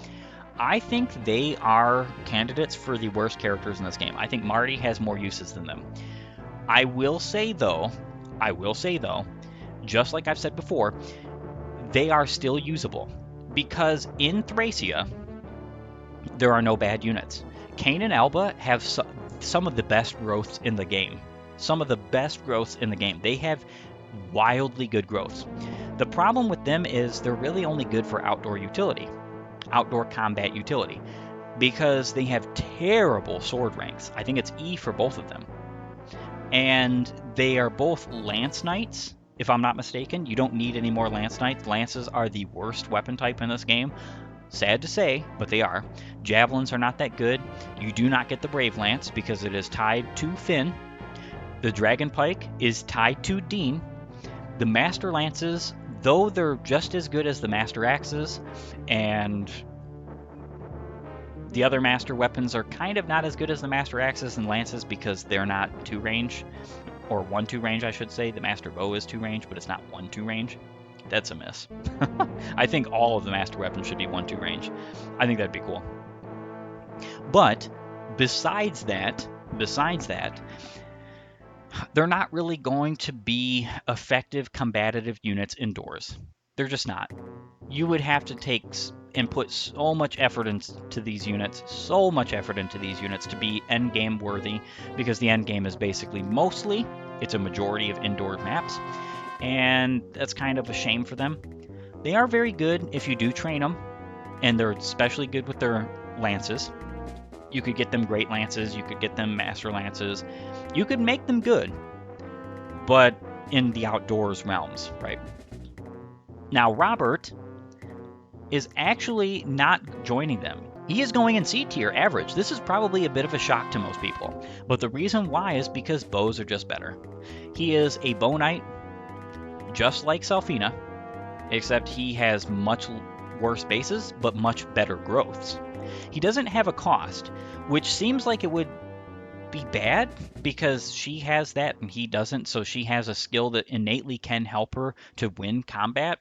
I think they are candidates for the worst characters in this game. I think Marty has more uses than them. I will say though, just like I've said before, they are still usable. Because in Thracia, there are no bad units. Kain and Alba have some of the best growths in the game. They have wildly good growths. The problem with them is they're really only good for outdoor combat utility, because they have terrible sword ranks. I think it's E for both of them. And they are both Lance Knights, if I'm not mistaken. You don't need any more Lance Knights. Lances are the worst weapon type in this game. Sad to say, but they are. Javelins are not that good. You do not get the Brave Lance because it is tied to Finn. The Dragon Pike is tied to Dean. The Master Lances, though they're just as good as the Master Axes, and the other Master Weapons are kind of not as good as the Master Axes and Lances because they're not 2 range, or 1-2 range I should say. The Master Bow is 2 range, but it's not 1-2 range. That's a miss. I think all of the Master Weapons should be 1-2 range. I think that'd be cool. But besides that, they're not really going to be effective combative units indoors. They're just not. You would have to take and put so much effort into these units to be endgame worthy, because the endgame is basically it's a majority of indoor maps, and that's kind of a shame for them. They are very good if you do train them, and they're especially good with their lances. You could get them great lances, you could get them master lances, you could make them good, but in the outdoors realms, right? Now, Robert is actually not joining them. He is going in C tier average. This is probably a bit of a shock to most people, but the reason why is because bows are just better. He is a bow knight, just like Selfina, except he has much worse bases, but much better growths. He doesn't have a cost, which seems like it would be bad because she has that and he doesn't, so she has a skill that innately can help her to win combat.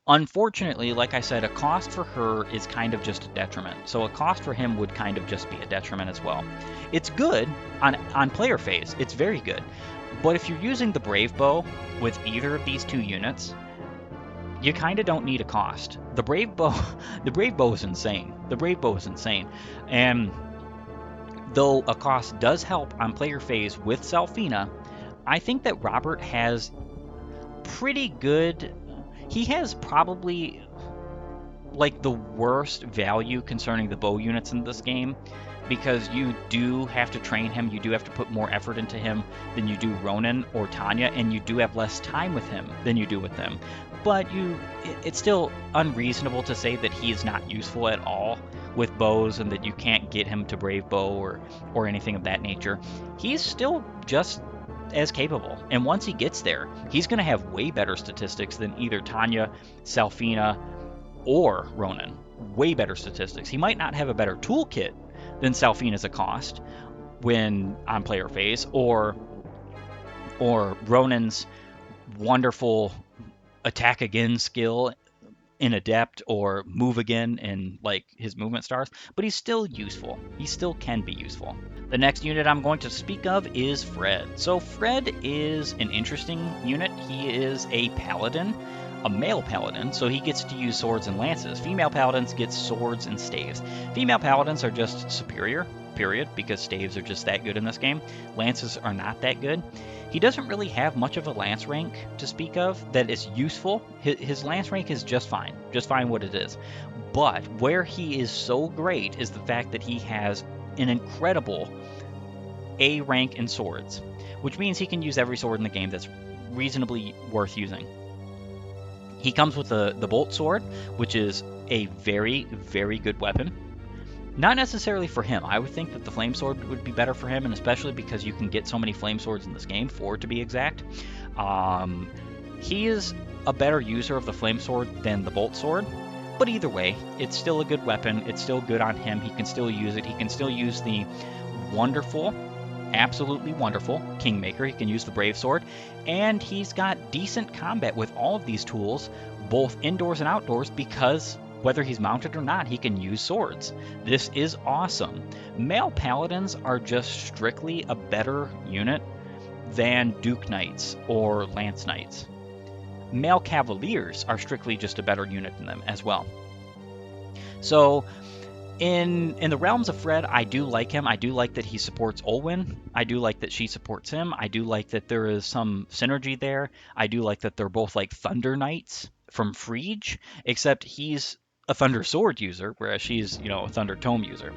Unfortunately, like I said, a cost for her is kind of just a detriment. So a cost for him would kind of just be a detriment as well. It's good on player phase. It's very good. But if you're using the Brave Bow with either of these two units, you kind of don't need a cost. The Brave Bow is insane. The Brave Bow is insane. And though a cost does help on player phase with Selfina, I think that Robert has pretty good. He has probably like the worst value concerning the bow units in this game, because you do have to train him, you do have to put more effort into him than you do Ronan or Tanya, and you do have less time with him than you do with them. But it's still unreasonable to say that he is not useful at all with bows and that you can't get him to Brave Bow or anything of that nature. He's still just as capable, and once he gets there, he's going to have way better statistics than either Tanya, Selfina, or Ronan. Way better statistics. He might not have a better toolkit than Selfina's a cost when on player phase, or Ronan's wonderful attack again skill in Adept, or move again in like his movement stars, but he's still useful. He still can be useful. The next unit I'm going to speak of is Fred. So Fred is an interesting unit. He is a paladin, a male paladin, so he gets to use swords and lances. Female paladins get swords and staves. Female paladins are just superior, period, because staves are just that good in this game. Lances are not that good. He doesn't really have much of a lance rank to speak of that is useful. His lance rank is just fine what it is. But where he is so great is the fact that he has an incredible A rank in swords, which means he can use every sword in the game that's reasonably worth using. He comes with the bolt sword, which is a very, very good weapon. Not necessarily for him. I would think that the flame sword would be better for him, and especially because you can get so many flame swords in this game, 4 to be exact. He is a better user of the flame sword than the bolt sword, but either way, it's still a good weapon. It's still good on him. He can still use it. He can still use the wonderful, absolutely wonderful Kingmaker. He can use the Brave Sword, and he's got decent combat with all of these tools, both indoors and outdoors, because whether he's mounted or not, he can use swords. This is awesome. Male paladins are just strictly a better unit than Duke Knights or Lance Knights. Male cavaliers are strictly just a better unit than them as well. So in the realms of Fred, I do like him. I do like that he supports Olwen. I do like that she supports him. I do like that there is some synergy there. I do like that they're both like Thunder Knights from Frege, except he's a Thunder Sword user, whereas she's, a Thunder Tome user.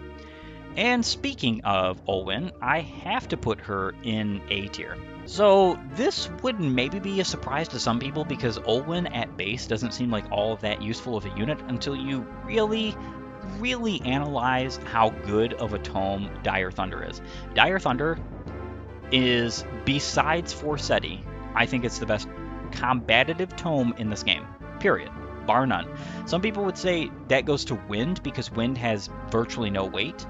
And speaking of Olwen, I have to put her in A tier. So this would maybe be a surprise to some people, because Olwen at base doesn't seem like all that useful of a unit until you really analyze how good of a tome Dire Thunder is. Dire Thunder is, besides Forseti, I think it's the best combative tome in this game, period, bar none. Some people would say that goes to Wind, because Wind has virtually no weight.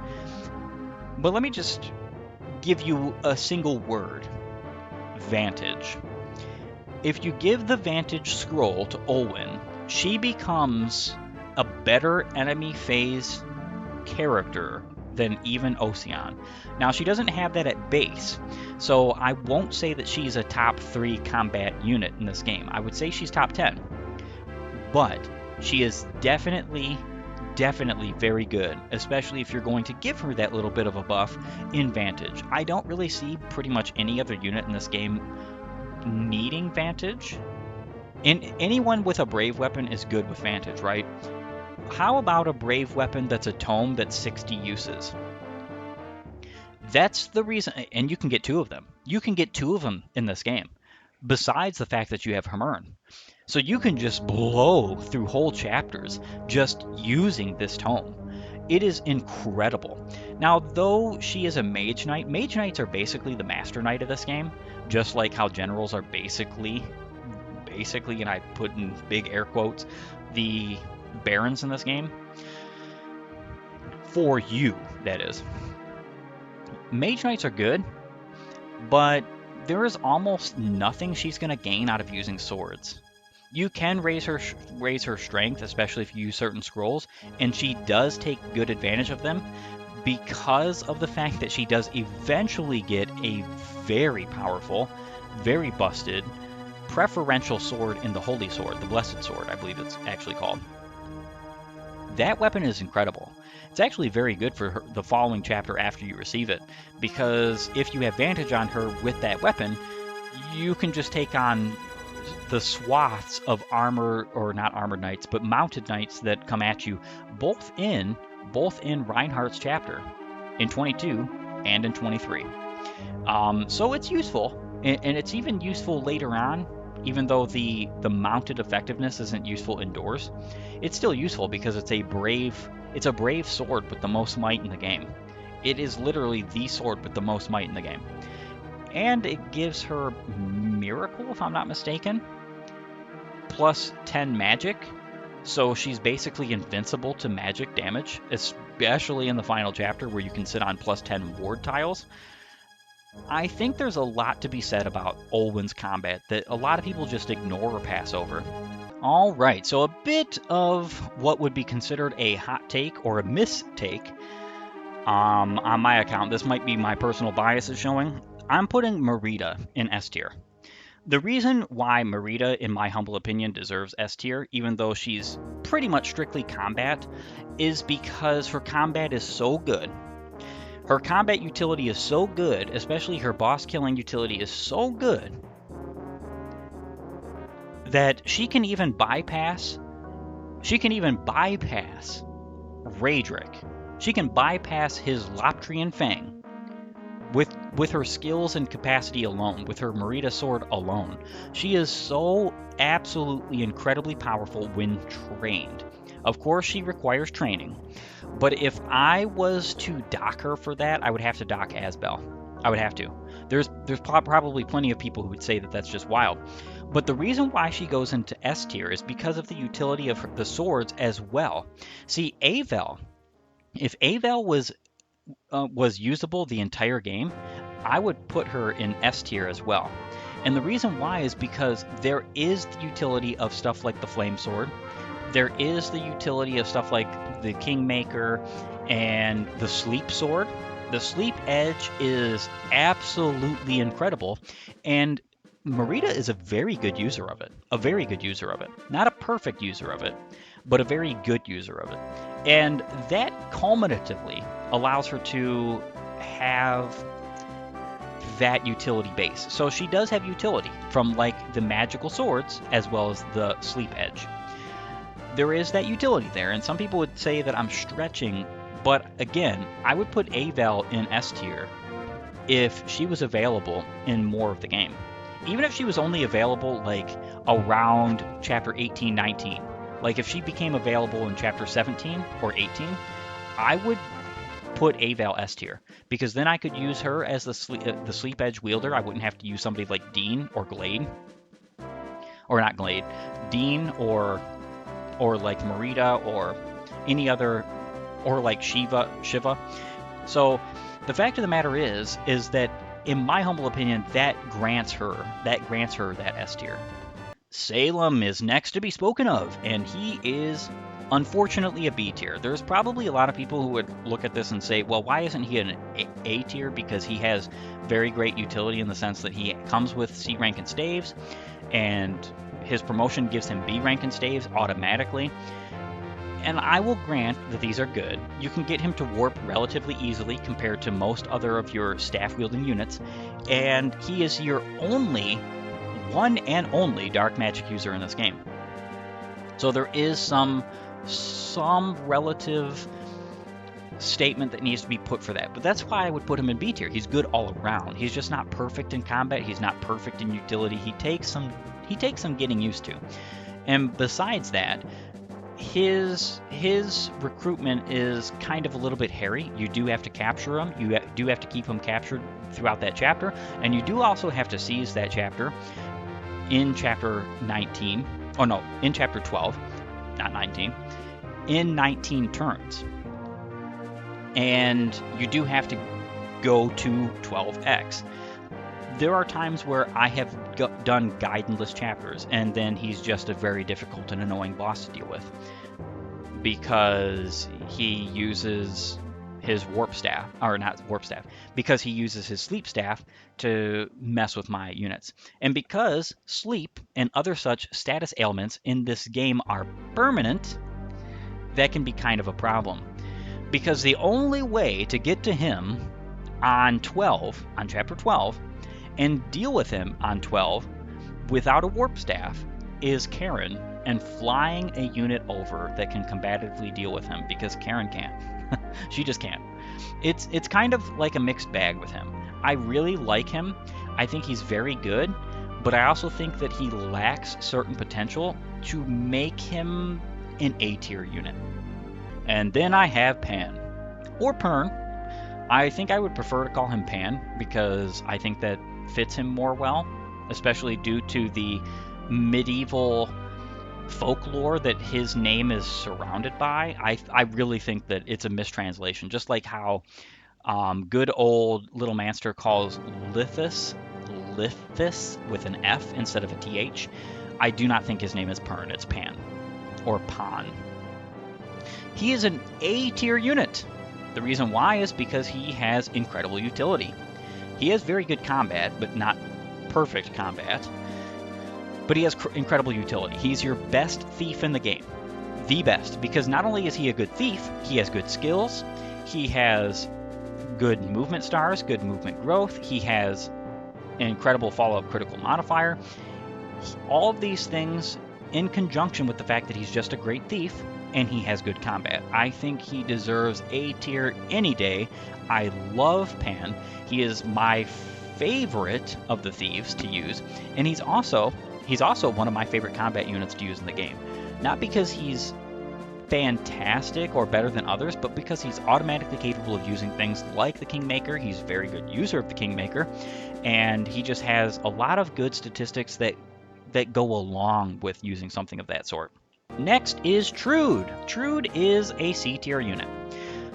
But let me just give you a single word: Vantage. If you give the Vantage scroll to Olwen, she becomes a better enemy phase character than even Ocean. Now, she doesn't have that at base, so I won't say that she's a top 3 combat unit in this game. I would say she's top 10. But she is definitely very good, especially if you're going to give her that little bit of a buff in Vantage. I don't really see pretty much any other unit in this game needing Vantage. And anyone with a Brave weapon is good with Vantage, right? How about a Brave weapon that's a tome that's 60 uses? That's the reason, and you can get 2 of them. You can get 2 of them in this game, besides the fact that you have Hermern. So you can just blow through whole chapters just using this tome. It is incredible. Now, though she is a Mage Knight, Mage Knights are basically the Master Knight of this game, just like how Generals are basically, and I put in big air quotes, the Barons in this game. For you, that is. Mage Knights are good, but there is almost nothing she's going to gain out of using swords. You can raise her strength, especially if you use certain scrolls, and she does take good advantage of them because of the fact that she does eventually get a very powerful, very busted, preferential sword in the Holy Sword, the Blessed Sword, I believe it's actually called. That weapon is incredible. It's actually very good for the following chapter after you receive it, because if you have advantage on her with that weapon, you can just take on the swaths of armor, or not armored knights, but mounted knights that come at you, both in Reinhardt's chapter, in 22 and in 23. So it's useful, and it's even useful later on, even though the mounted effectiveness isn't useful indoors. It's still useful because it's a brave sword with the most might in the game. It is literally the sword with the most might in the game. And it gives her Miracle, if I'm not mistaken, plus 10 magic. So she's basically invincible to magic damage, especially in the final chapter where you can sit on plus 10 ward tiles. I think there's a lot to be said about Olwen's combat that a lot of people just ignore or pass over. Alright, so a bit of what would be considered a hot take or a mistake on my account. This might be my personal biases showing. I'm putting Merida in S tier. The reason why Merida, in my humble opinion, deserves S tier, even though she's pretty much strictly combat, is because her combat is so good. Her combat utility is so good, especially her boss killing utility is so good, that she can even bypass Raedric. She can bypass his Loptrian Fang with her skills and capacity alone, with her Merida sword alone. She is so absolutely incredibly powerful when trained. Of course, she requires training, but if I was to dock her for that, I would have to dock Asbel. I would have to. There's probably plenty of people who would say that that's just wild. But the reason why she goes into S tier is because of the utility of the swords as well. See, Avel, if Avel was usable the entire game, I would put her in S tier as well. And the reason why is because there is the utility of stuff like the Flame Sword. There is the utility of stuff like the Kingmaker and the Sleep Sword. The Sleep Edge is absolutely incredible, and Merida is a very good user of it. A very good user of it. Not a perfect user of it, but a very good user of it. And that culminatively allows her to have that utility base. So she does have utility from like the magical swords as well as the Sleep Edge. There is that utility there, and some people would say that I'm stretching, but again, I would put Avel in S tier if she was available in more of the game. Even if she was only available like around chapter 18, 19. Like if she became available in chapter 17 or 18, I would put Avel S tier, because then I could use her as the Sleep Edge wielder. I wouldn't have to use somebody like Dean or Glade. Or not Glade. Dean or like Merida or any other, or like Shiva. So the fact of the matter is that in my humble opinion, that grants her that S tier. Salem is next to be spoken of, and he is unfortunately a B tier. There's probably a lot of people who would look at this and say, well, why isn't he an A tier? Because he has very great utility in the sense that he comes with C rank and staves, and his promotion gives him B rank and staves automatically. And I will grant that these are good. You can get him to warp relatively easily compared to most other of your staff-wielding units, and he is your one and only dark magic user in this game. So there is some relative statement that needs to be put for that, but that's why I would put him in B tier. He's good all around. He's just not perfect in combat. He's not perfect in utility. He takes some getting used to. And besides that, his recruitment is kind of a little bit hairy. You do have to capture him. You do have to keep him captured throughout that chapter, and you do also have to seize that chapter in chapter 19. Oh no, in chapter 12, not 19. In 19 turns. and you do have to go to 12x. There are times where I have done guideless chapters, and then he's just a very difficult and annoying boss to deal with because he uses his warp staff, or not warp staff, because he uses his sleep staff to mess with my units. And because sleep and other such status ailments in this game are permanent, that can be kind of a problem. Because the only way to get to him on chapter 12, and deal with him on 12 without a warp staff is Karen and flying a unit over that can combatively deal with him, because Karen can't. She just can't. It's kind of like a mixed bag with him. I really like him. I think he's very good, but I also think that he lacks certain potential to make him an A-tier unit. And then I have Pan, or Pern. I think I would prefer to call him Pan because I think that fits him more well, especially due to the medieval folklore that his name is surrounded by. I really think that it's a mistranslation, just like how good old Little Manster calls Lithus with an F instead of a TH. I do not think his name is Pern, it's Pan, or Pan. He is an A-tier unit. The reason why is because he has incredible utility. He has very good combat, but not perfect combat. But he has incredible utility. He's your best thief in the game. The best, because not only is he a good thief, he has good skills, he has good movement stars, good movement growth, he has an incredible follow-up critical modifier. All of these things in conjunction with the fact that he's just a great thief and he has good combat. I think he deserves A tier any day. I love Pan. He is my favorite of the thieves to use, and he's also one of my favorite combat units to use in the game. Not because he's fantastic or better than others, but because he's automatically capable of using things like the Kingmaker. He's a very good user of the Kingmaker, and he just has a lot of good statistics that go along with using something of that sort. Next is Trude. Trude is a C-tier unit.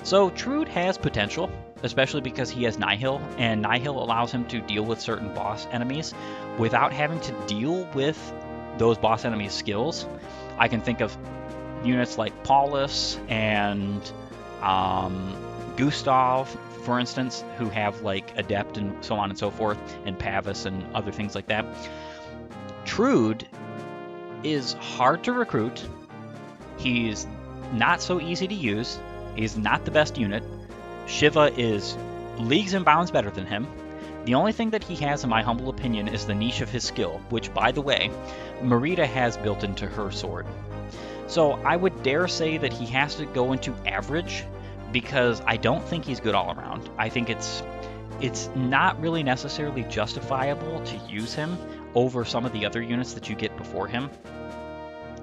So Trude has potential, especially because he has Nihil, and Nihil allows him to deal with certain boss enemies without having to deal with those boss enemies' skills. I can think of units like Paulus and Gustav, for instance, who have like Adept and so on and so forth, and Pavis and other things like that. Trude is hard to recruit. He's not so easy to use. He's not the best unit. Shiva is leagues and bounds better than him. The only thing that he has, in my humble opinion, is the niche of his skill, which, by the way, Marita has built into her sword. So I would dare say that he has to go into average, because I don't think he's good all around. I think it's not really necessarily justifiable to use him over some of the other units that you get before him.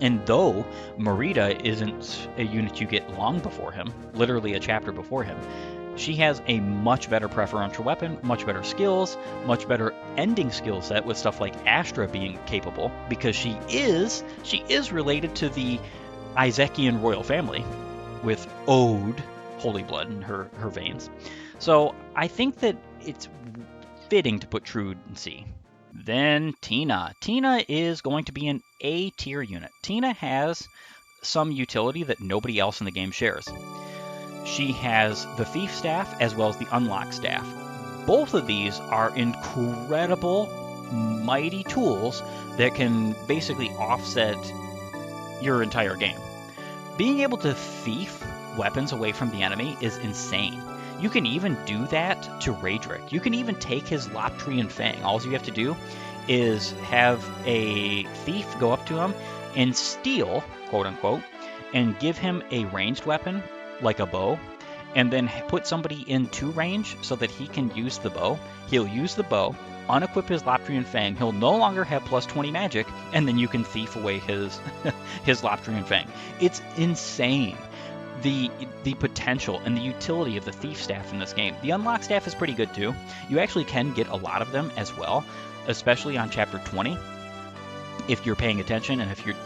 And though Marita isn't a unit you get long before him, literally a chapter before him, she has a much better preferential weapon, much better skills, much better ending skill set, with stuff like Astra being capable, because she is related to the Isaacian royal family, with Ode, holy blood, in her veins. So I think that it's fitting to put Trude in C. Then Tina. Tina is going to be an A-tier unit. Tina has some utility that nobody else in the game shares. She has the Thief Staff as well as the Unlock Staff. Both of these are incredible, mighty tools that can basically offset your entire game. Being able to thief weapons away from the enemy is insane. You can even do that to Raedric. You can even take his Loptrian Fang. All you have to do is have a thief go up to him and steal, quote unquote, and give him a ranged weapon, like a bow, and then put somebody into range so that he can use the bow. He'll use the bow, unequip his Loptrian Fang, he'll no longer have plus 20 magic, and then you can thief away his Loptrian Fang. It's insane. The potential and the utility of the Thief Staff in this game. The Unlock Staff is pretty good too. You actually can get a lot of them as well, especially on Chapter 20, if you're paying attention and if you're,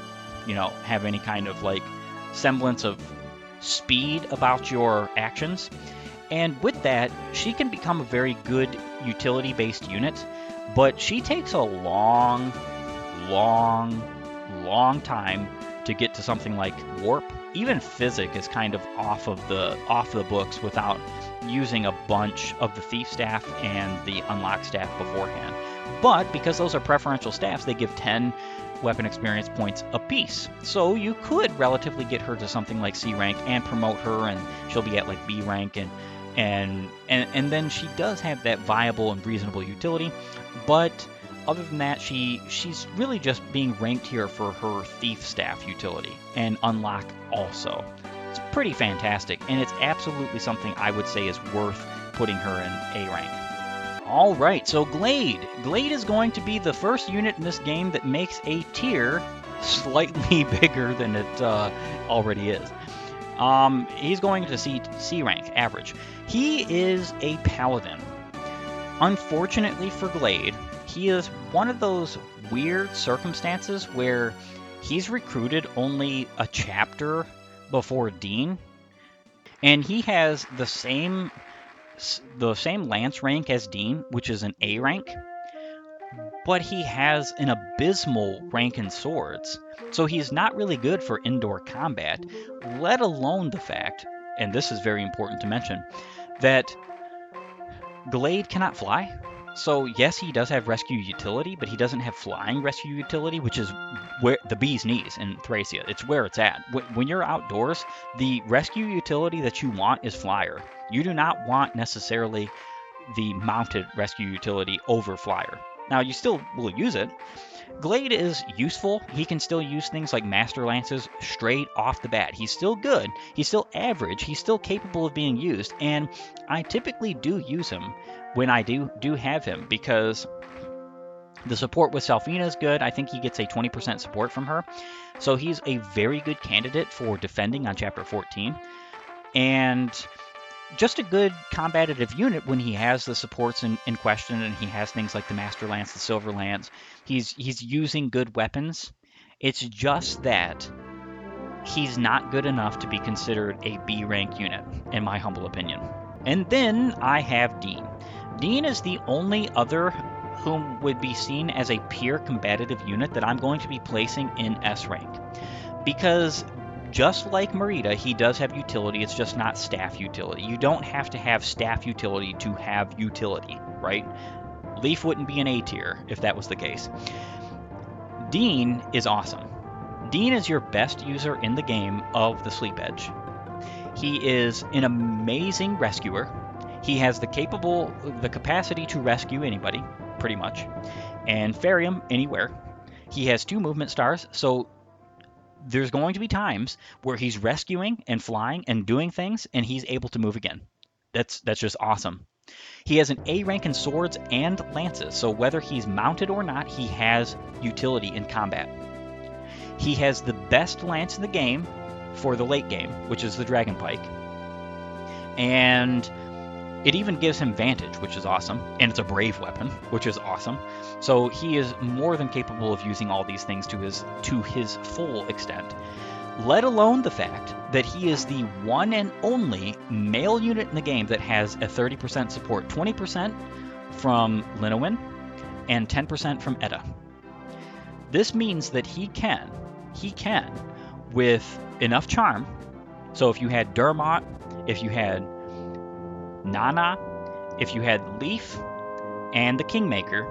have any kind of like semblance of speed about your actions. And with that, she can become a very good utility-based unit, but she takes a long time to get to something like Warp. Even Physic is kind of off the books without using a bunch of the Thief Staff and the Unlock Staff beforehand. But because those are preferential staffs, they give 10 weapon experience points apiece. So you could relatively get her to something like C rank and promote her, and she'll be at like B rank, and then she does have that viable and reasonable utility. But other than that, she's really just being ranked here for her Thief Staff utility and Unlock also. It's pretty fantastic, and it's absolutely something I would say is worth putting her in A rank. All right, so Glade. Glade is going to be the first unit in this game that makes a tier slightly bigger than it already is. He's going to C rank, average. He is a paladin. Unfortunately for Glade, he is one of those weird circumstances where he's recruited only a chapter before Dean, and he has the same lance rank as Dean, which is an A rank, but he has an abysmal rank in swords, so he's not really good for indoor combat, let alone the fact, and this is very important to mention, that Glade cannot fly. So yes, he does have rescue utility, but he doesn't have flying rescue utility, which is where the bee's knees in Thracia. It's where it's at. When you're outdoors, the rescue utility that you want is flyer. You do not want necessarily the mounted rescue utility over flyer. Now, you still will use it. Glade is useful. He can still use things like Master Lances straight off the bat. He's still good. He's still average. He's still capable of being used. And I typically do use him when I do have him, because the support with Salfina is good. I think he gets a 20% support from her. So he's a very good candidate for defending on Chapter 14. And just a good combative unit when he has the supports in question, and he has things like the Master Lance, the Silver Lance. He's using good weapons. It's just that he's not good enough to be considered a B rank unit, in my humble opinion. And then I have Dean. Dean is the only other whom would be seen as a pure combative unit that I'm going to be placing in S rank. Because just like Merida, he does have utility, it's just not staff utility. You don't have to have staff utility to have utility, right? Leaf wouldn't be an A tier if that was the case. Dean is awesome. Dean is your best user in the game of the Sleep Edge. He is an amazing rescuer. He has the capacity to rescue anybody, pretty much, and ferry him anywhere. He has 2 movement stars, so there's going to be times where he's rescuing and flying and doing things, and he's able to move again. That's just awesome. He has an A rank in swords and lances, so whether he's mounted or not, he has utility in combat. He has the best lance in the game for the late game, which is the Dragon Pike. And it even gives him Vantage, which is awesome, and it's a brave weapon, which is awesome. So he is more than capable of using all these things to his full extent. Let alone the fact that he is the one and only male unit in the game that has a 30% support, 20% from Linowin and 10% from Edda. This means that he can, with enough charm, so if you had Dermot, if you had Nana, if you had Leaf and the Kingmaker,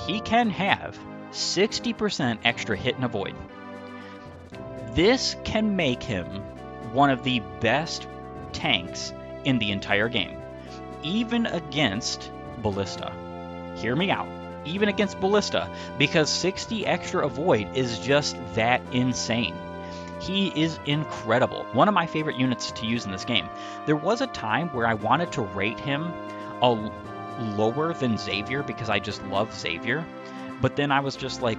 he can have 60% extra hit and avoid. This can make him one of the best tanks in the entire game, even against Ballista. Hear me out. Even against Ballista, because 60 extra avoid is just that insane. He is incredible. One of my favorite units to use in this game. There was a time where I wanted to rate him lower than Xavier because I just love Xavier. But then I was just like,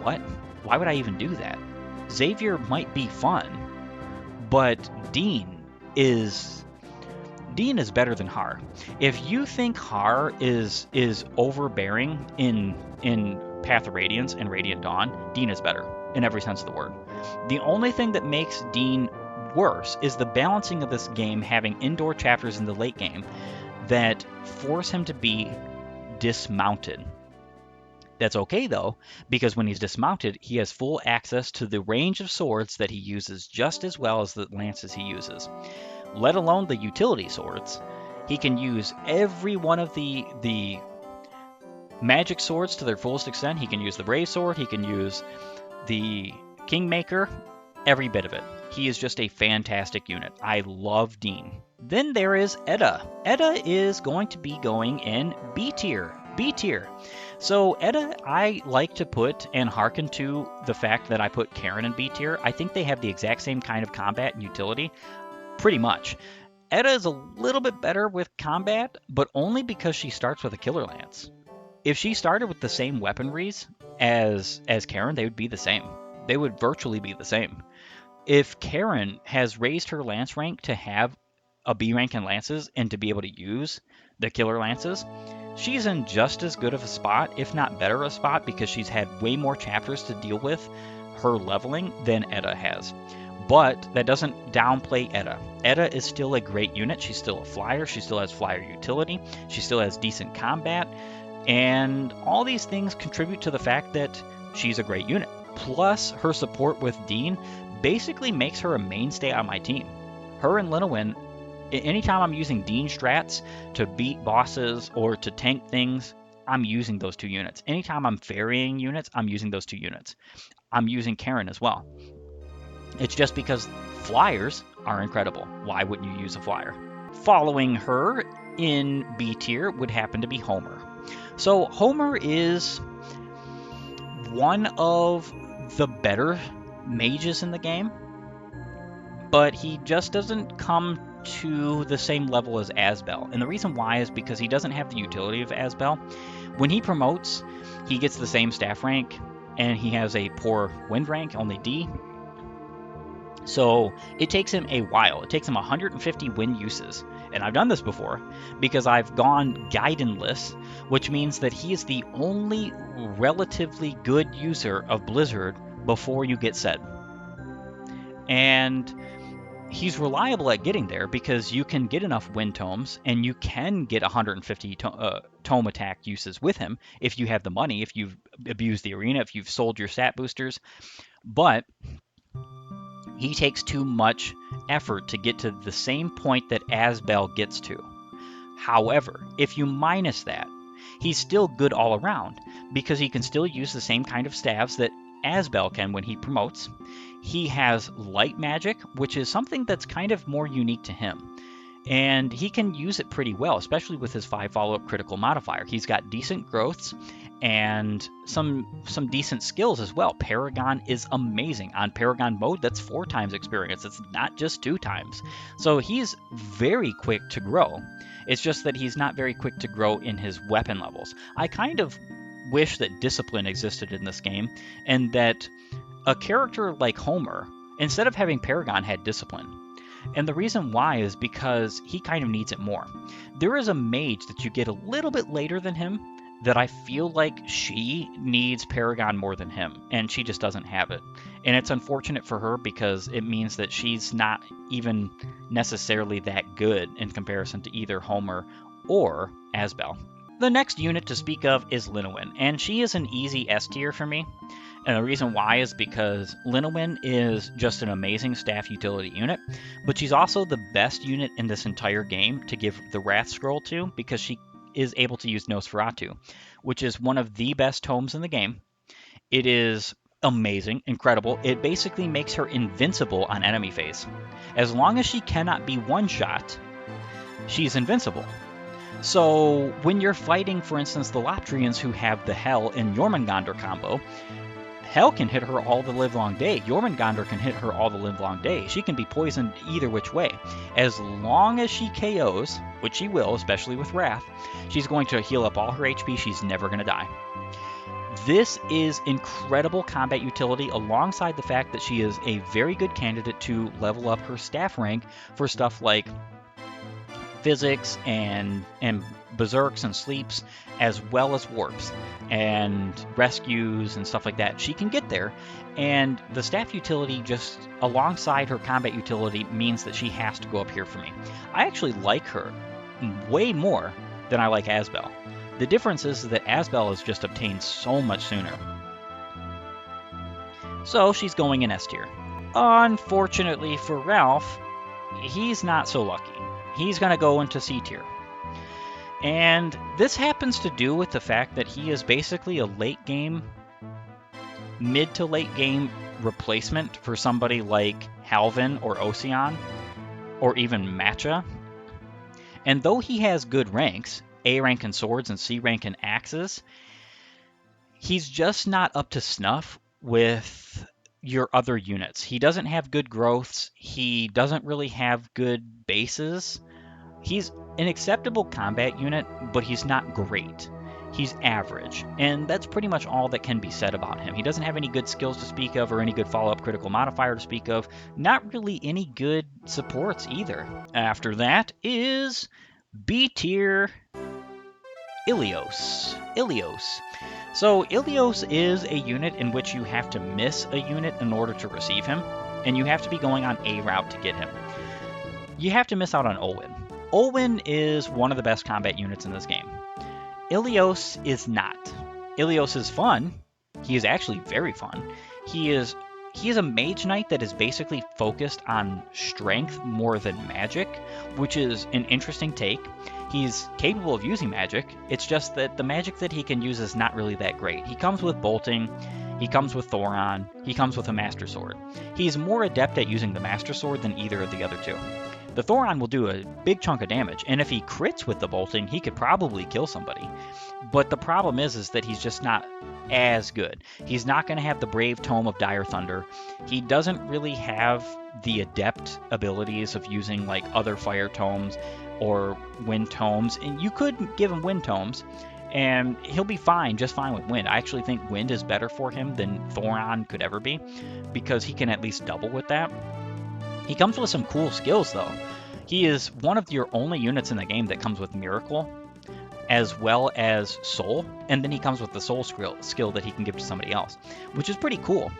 what? Why would I even do that? Xavier might be fun, but Dean is better than Har. If you think Har is overbearing in Path of Radiance and Radiant Dawn, Dean is better in every sense of the word. The only thing that makes Dean worse is the balancing of this game having indoor chapters in the late game that force him to be dismounted. That's okay though, because when he's dismounted, he has full access to the range of swords that he uses just as well as the lances he uses, let alone the utility swords. He can use every one of the magic swords to their fullest extent. He can use the Brave Sword, he can use the Kingmaker, every bit of it. He is just a fantastic unit. I love Dean. Then there is Edda. Edda is going to be going in B tier. B tier. So Edda, I like to put and hearken to the fact that I put Karen in B tier. I think they have the exact same kind of combat and utility, pretty much. Edda is a little bit better with combat, but only because she starts with a Killer Lance. If she started with the same weaponries as Karen, they would be the same. They would virtually be the same. If Karen has raised her lance rank to have a B rank in lances and to be able to use the Killer Lances, she's in just as good of a spot, if not better a spot, because she's had way more chapters to deal with her leveling than Edda has. But that doesn't downplay Edda. Edda is still a great unit. She's still a flyer. She still has flyer utility. She still has decent combat. And all these things contribute to the fact that she's a great unit. Plus, her support with Dean basically makes her a mainstay on my team. Her and Linowin, anytime I'm using Dean strats to beat bosses or to tank things, I'm using those two units. Anytime I'm ferrying units, I'm using those two units. I'm using Karen as well. It's just because flyers are incredible. Why wouldn't you use a flyer? Following her in B tier would happen to be Homer. So Homer is one of the better mages in the game, but he just doesn't come to the same level as Asbel. And the reason why is because he doesn't have the utility of Asbel. When he promotes, he gets the same staff rank, and he has a poor wind rank, only D. So it takes him a while. It takes him 150 wind uses. And I've done this before because I've gone Guidenless, which means that he is the only relatively good user of Blizzard before you get set. And he's reliable at getting there because you can get enough wind tomes and you can get 150 tome attack uses with him if you have the money, if you've abused the arena, if you've sold your stat boosters. But he takes too much effort to get to the same point that Asbel gets to. However, if you minus that, he's still good all around because he can still use the same kind of staves that Asbel can when he promotes. He has light magic, which is something that's kind of more unique to him. And he can use it pretty well, especially with his 5 follow-up critical modifier. He's got decent growths and some decent skills as well. Paragon is amazing. On Paragon mode, that's 4 times experience. It's not just 2 times. So he's very quick to grow. It's just that he's not very quick to grow in his weapon levels. I kind of wish that discipline existed in this game, and that a character like Homer, instead of having Paragon, had discipline. And the reason why is because he kind of needs it more. There is a mage that you get a little bit later than him that I feel like she needs Paragon more than him, and she just doesn't have it. And it's unfortunate for her because it means that she's not even necessarily that good in comparison to either Homer or Asbel. The next unit to speak of is Linowin, and she is an easy S tier for me. And the reason why is because Linowin is just an amazing staff utility unit, but she's also the best unit in this entire game to give the Wrath Scroll to because she is able to use Nosferatu, which is one of the best tomes in the game. It is amazing, incredible. It basically makes her invincible on enemy phase. As long as she cannot be one-shot, she's invincible. So when you're fighting, for instance, the Loptrians who have the Hell and Jormungandr combo, Hell can hit her all the livelong day. Jormungandr can hit her all the livelong day. She can be poisoned either which way. As long as she KOs, which she will, especially with Wrath, she's going to heal up all her HP. She's never going to die. This is incredible combat utility alongside the fact that she is a very good candidate to level up her staff rank for stuff like physics and berserks and sleeps, as well as warps and rescues and stuff like that. She can get there, and the staff utility just alongside her combat utility means that she has to go up here for me. I actually like her way more than I like Asbel. The difference is that Asbel is just obtained so much sooner. So she's going in S tier. Unfortunately for Ralph, he's not so lucky. He's going to go into C tier. And this happens to do with the fact that he is basically a late game, mid to late game replacement for somebody like Halvin or Ocean, or even Matcha. And though he has good ranks, A rank in swords and C rank in axes, he's just not up to snuff with your other units. He doesn't have good growths. He doesn't really have good bases. He's an acceptable combat unit, but he's not great. He's average, and that's pretty much all that can be said about him. He doesn't have any good skills to speak of or any good follow-up critical modifier to speak of. Not really any good supports either. After that is B tier Ilios. So Ilios is a unit in which you have to miss a unit in order to receive him, and you have to be going on a route to get him. You have to miss out on Olwyn. Olwyn is one of the best combat units in this game. Ilios is not. Ilios is fun. He is actually very fun. He is a mage knight that is basically focused on strength more than magic, which is an interesting take. He's capable of using magic, it's just that the magic that he can use is not really that great. He comes with bolting, he comes with Thoron, he comes with a Master Sword. He's more adept at using the Master Sword than either of the other two. The Thoron will do a big chunk of damage, and if he crits with the bolting, he could probably kill somebody. But the problem is that he's just not as good. He's not going to have the Brave Tome of Dire Thunder. He doesn't really have the adept abilities of using like other fire tomes or wind tomes, and you could give him wind tomes and he'll be fine, just fine with wind. I actually think wind is better for him than Thoron could ever be, because he can at least double with that. He comes with some cool skills though. He is one of your only units in the game that comes with Miracle as well as Soul, and then he comes with the Soul skill that he can give to somebody else, which is pretty cool.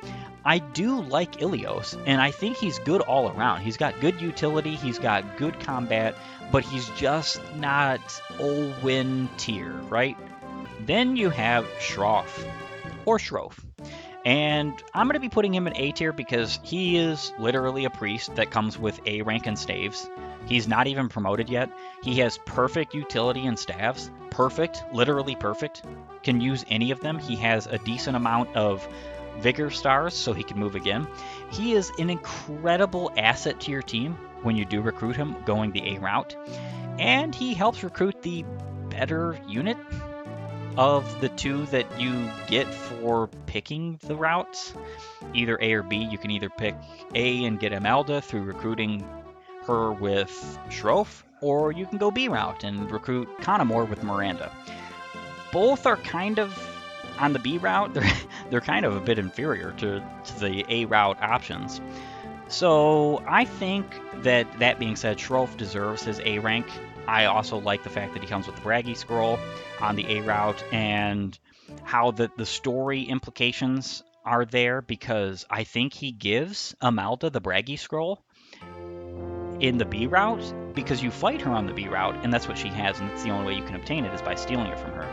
I do like Ilios, and I think he's good all around. He's got good utility, he's got good combat, but he's just not Olwyn tier, right? Then you have Shroff, or Shroff. And I'm going to be putting him in A tier because he is literally a priest that comes with A rank and staves. He's not even promoted yet. He has perfect utility and staves. Perfect, literally perfect. Can use any of them. He has a decent amount of vigor stars, so he can move again. He is an incredible asset to your team when you do recruit him going the A route. And he helps recruit the better unit of the two that you get for picking the routes, either A or B. You can either pick A and get Imelda through recruiting her with Shroff, or you can go B route and recruit Conamore with Miranda. Both are kind of on the B route. They're kind of a bit inferior to the A route options. So I think that being said, Shroff deserves his A rank. I also like the fact that he comes with the Braggy Scroll on the A route, and how the story implications are there, because I think he gives Imelda the Braggy Scroll in the B route, because you fight her on the B route, and that's what she has, and that's the only way you can obtain it is by stealing it from her.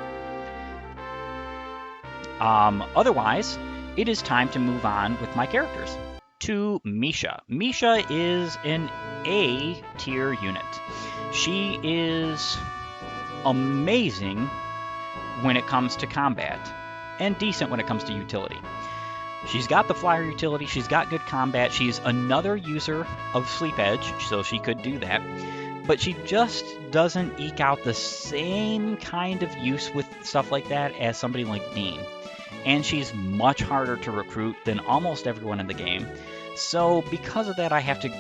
Otherwise, it is time to move on with my characters to Misha. Misha is an A tier unit. She is amazing when it comes to combat, and decent when it comes to utility. She's got the flyer utility, she's got good combat, she's another user of Sleep Edge, so she could do that, but she just doesn't eke out the same kind of use with stuff like that as somebody like Dean. And she's much harder to recruit than almost everyone in the game, so because of that I have to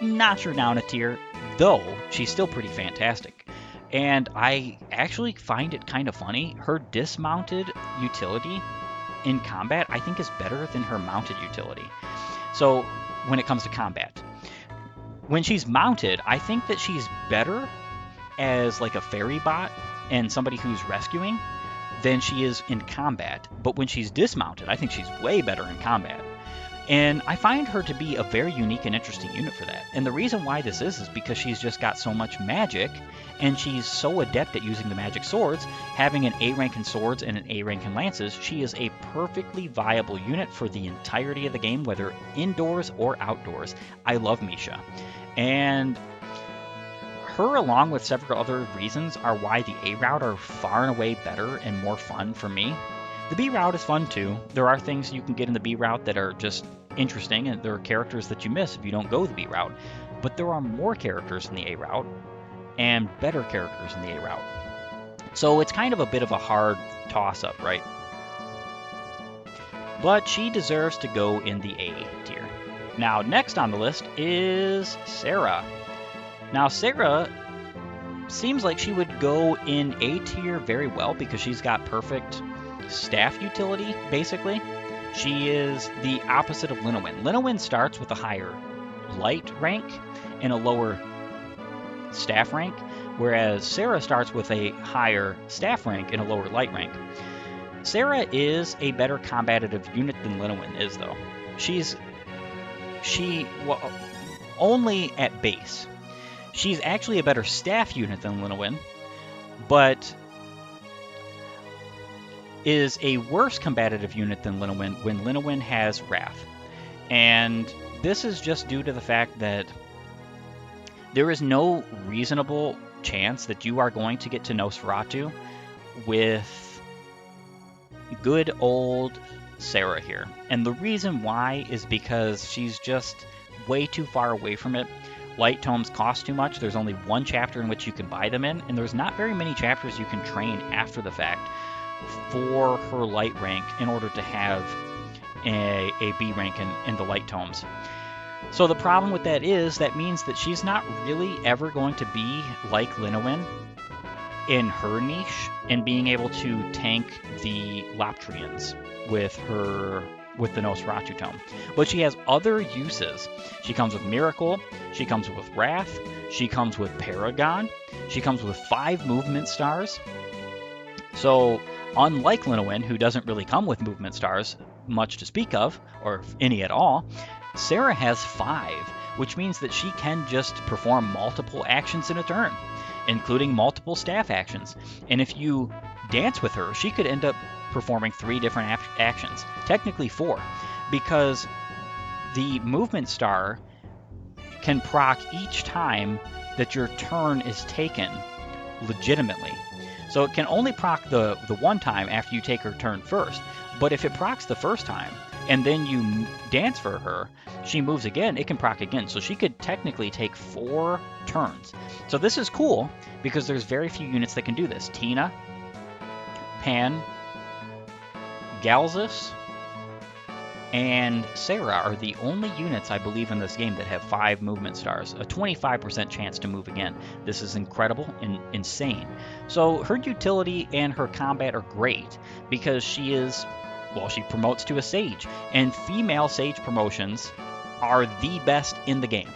notch her down a tier, though she's still pretty fantastic. And I actually find it kind of funny, her dismounted utility in combat I think is better than her mounted utility. So when it comes to combat, when she's mounted, I think that she's better as like a fairy bot and somebody who's rescuing than she is in combat. But when she's dismounted, I think she's way better in combat. And I find her to be a very unique and interesting unit for that. And the reason why this is because she's just got so much magic, and she's so adept at using the magic swords. Having an A rank in swords and an A rank in lances, she is a perfectly viable unit for the entirety of the game, whether indoors or outdoors. I love Misha. And her, along with several other reasons, are why the A route are far and away better and more fun for me. The B route is fun too. There are things you can get in the B route that are just interesting, and there are characters that you miss if you don't go the B route. But there are more characters in the A route, and better characters in the A route. So it's kind of a bit of a hard toss-up, right? But she deserves to go in the A tier. Now, next on the list is Sarah. Now, Sarah seems like she would go in A tier very well because she's got perfect staff utility, basically. She is the opposite of Linowin. Linowin starts with a higher light rank and a lower staff rank, whereas Sarah starts with a higher staff rank and a lower light rank. Sarah is a better combative unit than Linowin is, though. Well, only at base. She's actually a better staff unit than Linowin, but is a worse combative unit than Linowin when Linowin has Wrath. And this is just due to the fact that there is no reasonable chance that you are going to get to Nosferatu with good old Sarah here. And the reason why is because she's just way too far away from it. Light tomes cost too much. There's only one chapter in which you can buy them in, and there's not very many chapters you can train after the fact for her light rank in order to have a B rank in the light tomes. So the problem with that is that means that she's not really ever going to be like Linowin in her niche in being able to tank the Loptrians with the Nosferatu tome. But she has other uses. She comes with Miracle, she comes with Wrath, she comes with Paragon, she comes with 5 movement stars. So unlike Linowin, who doesn't really come with movement stars much to speak of, or any at all, Sarah has 5, which means that she can just perform multiple actions in a turn, including multiple staff actions. And if you dance with her, she could end up performing 3 different actions, technically 4, because the movement star can proc each time that your turn is taken legitimately. So it can only proc the one time after you take her turn first, but if it procs the first time and then you dance for her, she moves again, it can proc again. So she could technically take 4 turns. So this is cool because there's very few units that can do this. Tina, Pan, Galzus, and Sarah are the only units, I believe, in this game that have 5 movement stars, a 25% chance to move again. This is incredible and insane. So her utility and her combat are great because she promotes to a Sage, and female Sage promotions are the best in the game.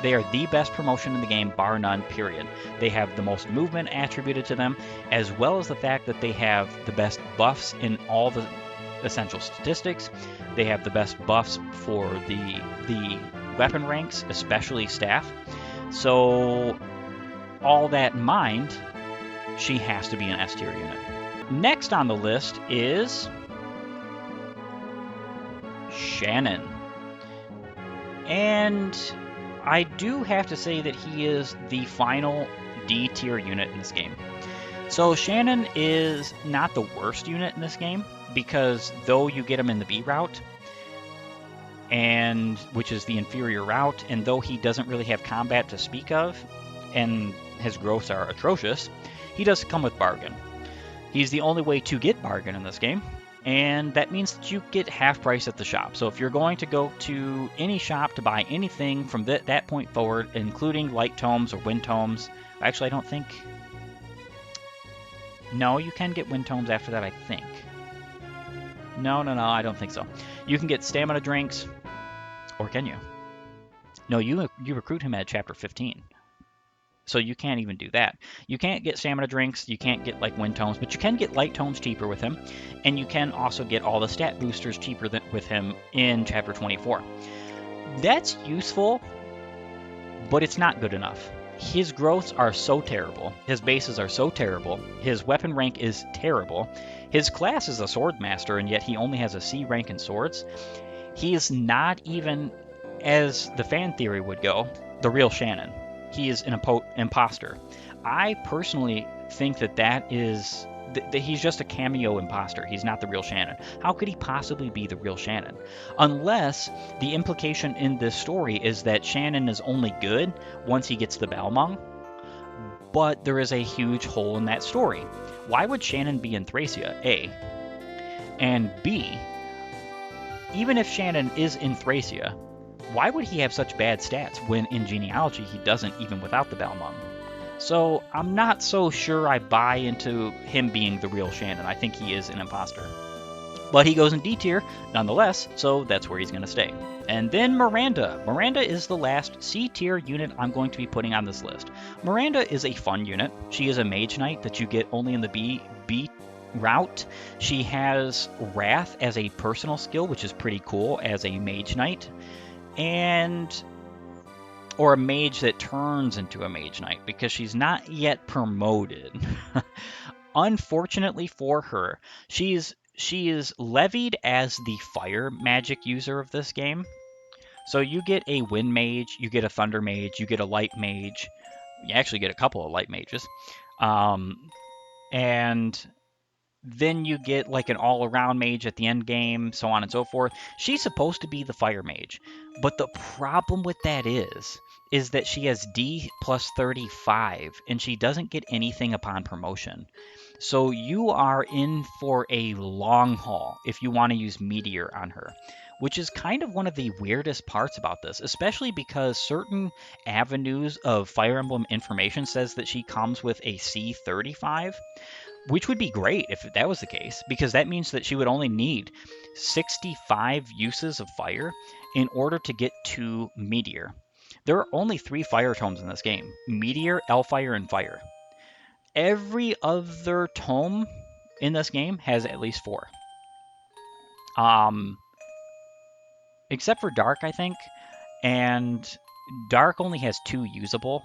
They are the best promotion in the game, bar none, period. They have the most movement attributed to them, as well as the fact that they have the best buffs in all the essential statistics. They have the best buffs for the weapon ranks, especially staff. So all that in mind, she has to be an S tier unit. Next on the list is Shannon. And I do have to say that he is the final D tier unit in this game. So Shannon is not the worst unit in this game, because though you get him in the B route, and which is the inferior route, and though he doesn't really have combat to speak of, and his growths are atrocious, he does come with Bargain. He's the only way to get Bargain in this game, and that means that you get half price at the shop. So if you're going to go to any shop to buy anything from that point forward, including light tomes or wind tomes, actually I don't think... No, you can get wind tomes after that, I think. No, I don't think so. You can get stamina drinks, or can you? No, you recruit him at chapter 15. So you can't even do that. You can't get stamina drinks, you can't get like wind tomes, but you can get light tomes cheaper with him, and you can also get all the stat boosters cheaper with him in Chapter 24. That's useful, but it's not good enough. His growths are so terrible. His bases are so terrible. His weapon rank is terrible. His class is a sword master, and yet he only has a C rank in swords. He is not even, as the fan theory would go, the real Shannon. He is an imposter. I personally think that he's just a cameo imposter. He's not the real Shannon. How could he possibly be the real Shannon? Unless the implication in this story is that Shannon is only good once he gets the Balmung, but there is a huge hole in that story. Why would Shannon be in Thracia, A? And B, even if Shannon is in Thracia, why would he have such bad stats when in genealogy he doesn't, even without the Balmung? So I'm not so sure I buy into him being the real Shannon. I think he is an imposter. But he goes in D tier nonetheless, so that's where he's going to stay. And then Miranda. Miranda is the last C tier unit I'm going to be putting on this list. Miranda is a fun unit. She is a mage knight that you get only in the B route. She has Wrath as a personal skill, which is pretty cool as a mage knight. Or a mage that turns into a mage knight, because she's not yet promoted. Unfortunately for her, she is levied as the fire magic user of this game. So you get a wind mage, you get a thunder mage, you get a light mage. You actually get a couple of light mages. And then you get like an all-around mage at the end game, so on and so forth. She's supposed to be the fire mage, but the problem with that is that she has D plus 35, and she doesn't get anything upon promotion. So you are in for a long haul if you want to use Meteor on her, which is kind of one of the weirdest parts about this, especially because certain avenues of Fire Emblem information says that she comes with a C35, which would be great if that was the case, because that means that she would only need 65 uses of fire in order to get to Meteor. There are only 3 fire tomes in this game: Meteor, Hellfire, and Fire. Every other tome in this game has at least 4. Except for Dark, I think. And Dark only has 2 usable.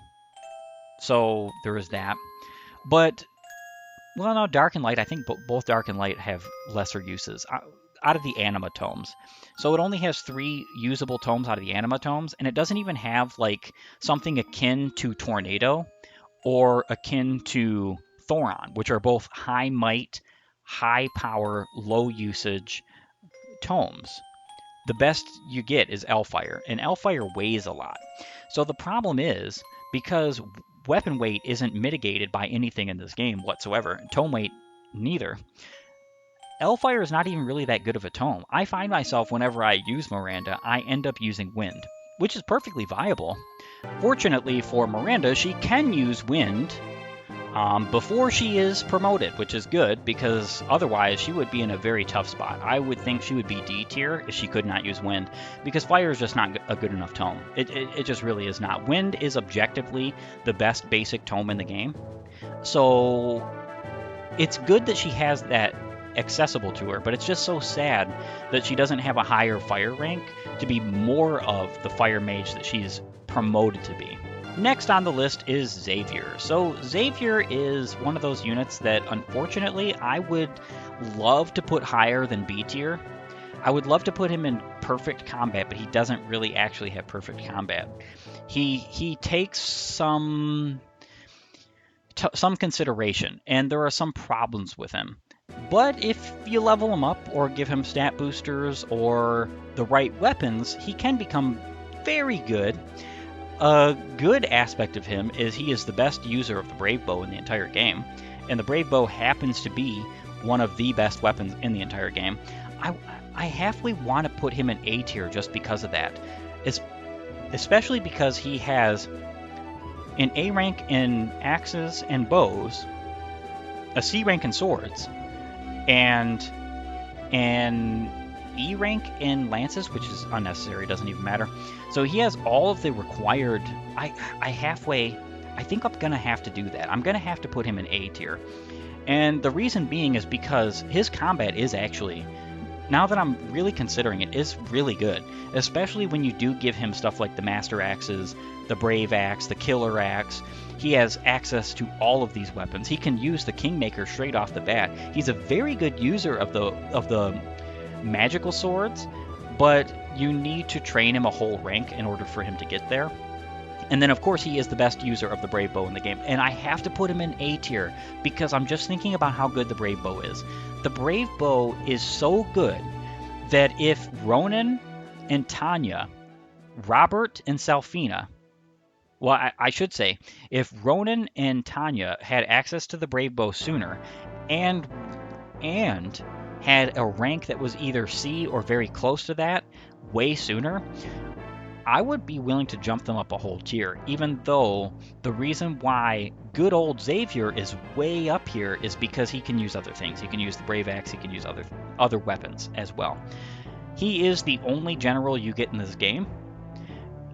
So there is that. But well, no, Dark and Light, I think both Dark and Light have lesser uses out of the Anima tomes. So it only has 3 usable tomes out of the Anima tomes, and it doesn't even have like something akin to Tornado or akin to Thoron, which are both high might, high power, low usage tomes. The best you get is Hellfire, and Hellfire weighs a lot. So the problem is, because weapon weight isn't mitigated by anything in this game whatsoever, tome weight neither, Hellfire is not even really that good of a tome. I find myself, whenever I use Miranda, I end up using Wind, which is perfectly viable. Fortunately for Miranda, she can use Wind before she is promoted, which is good, because otherwise she would be in a very tough spot. I would think she would be D tier if she could not use Wind, because Fire is just not a good enough tome. It just really is not. Wind is objectively the best basic tome in the game, so it's good that she has that accessible to her, but it's just so sad that she doesn't have a higher fire rank to be more of the fire mage that she's promoted to be. Next on the list is Xavier. So Xavier is one of those units that unfortunately I would love to put higher than B tier. I would love to put him in perfect combat, but he doesn't really actually have perfect combat. He takes some consideration, and there are some problems with him. But if you level him up or give him stat boosters or the right weapons, he can become very good. A good aspect of him is he is the best user of the Brave Bow in the entire game, and the Brave Bow happens to be one of the best weapons in the entire game. I halfway want to put him in A tier just because of that, especially because he has an A rank in axes and bows, a C rank in swords, and an E rank in lances, which is unnecessary, doesn't even matter. So he has all of the required. I I think I'm going to have to do that. I'm going to have to put him in A tier. And the reason being is because his combat is actually, now that I'm really considering it, is really good. Especially when you do give him stuff like the Master Axes, the Brave Axe, the Killer Axe. He has access to all of these weapons. He can use the Kingmaker straight off the bat. He's a very good user of the magical swords, but you need to train him a whole rank in order for him to get there. And then, of course, he is the best user of the Brave Bow in the game. And I have to put him in A tier because I'm just thinking about how good the Brave Bow is. The Brave Bow is so good that if Ronan and Tanya, Robert and Salfina, well, I should say, if Ronan and Tanya had access to the Brave Bow sooner and had a rank that was either C or very close to that way sooner, I would be willing to jump them up a whole tier, even though the reason why good old Xavier is way up here is because he can use other things. He can use the Brave Axe, he can use other weapons as well. He is the only general you get in this game,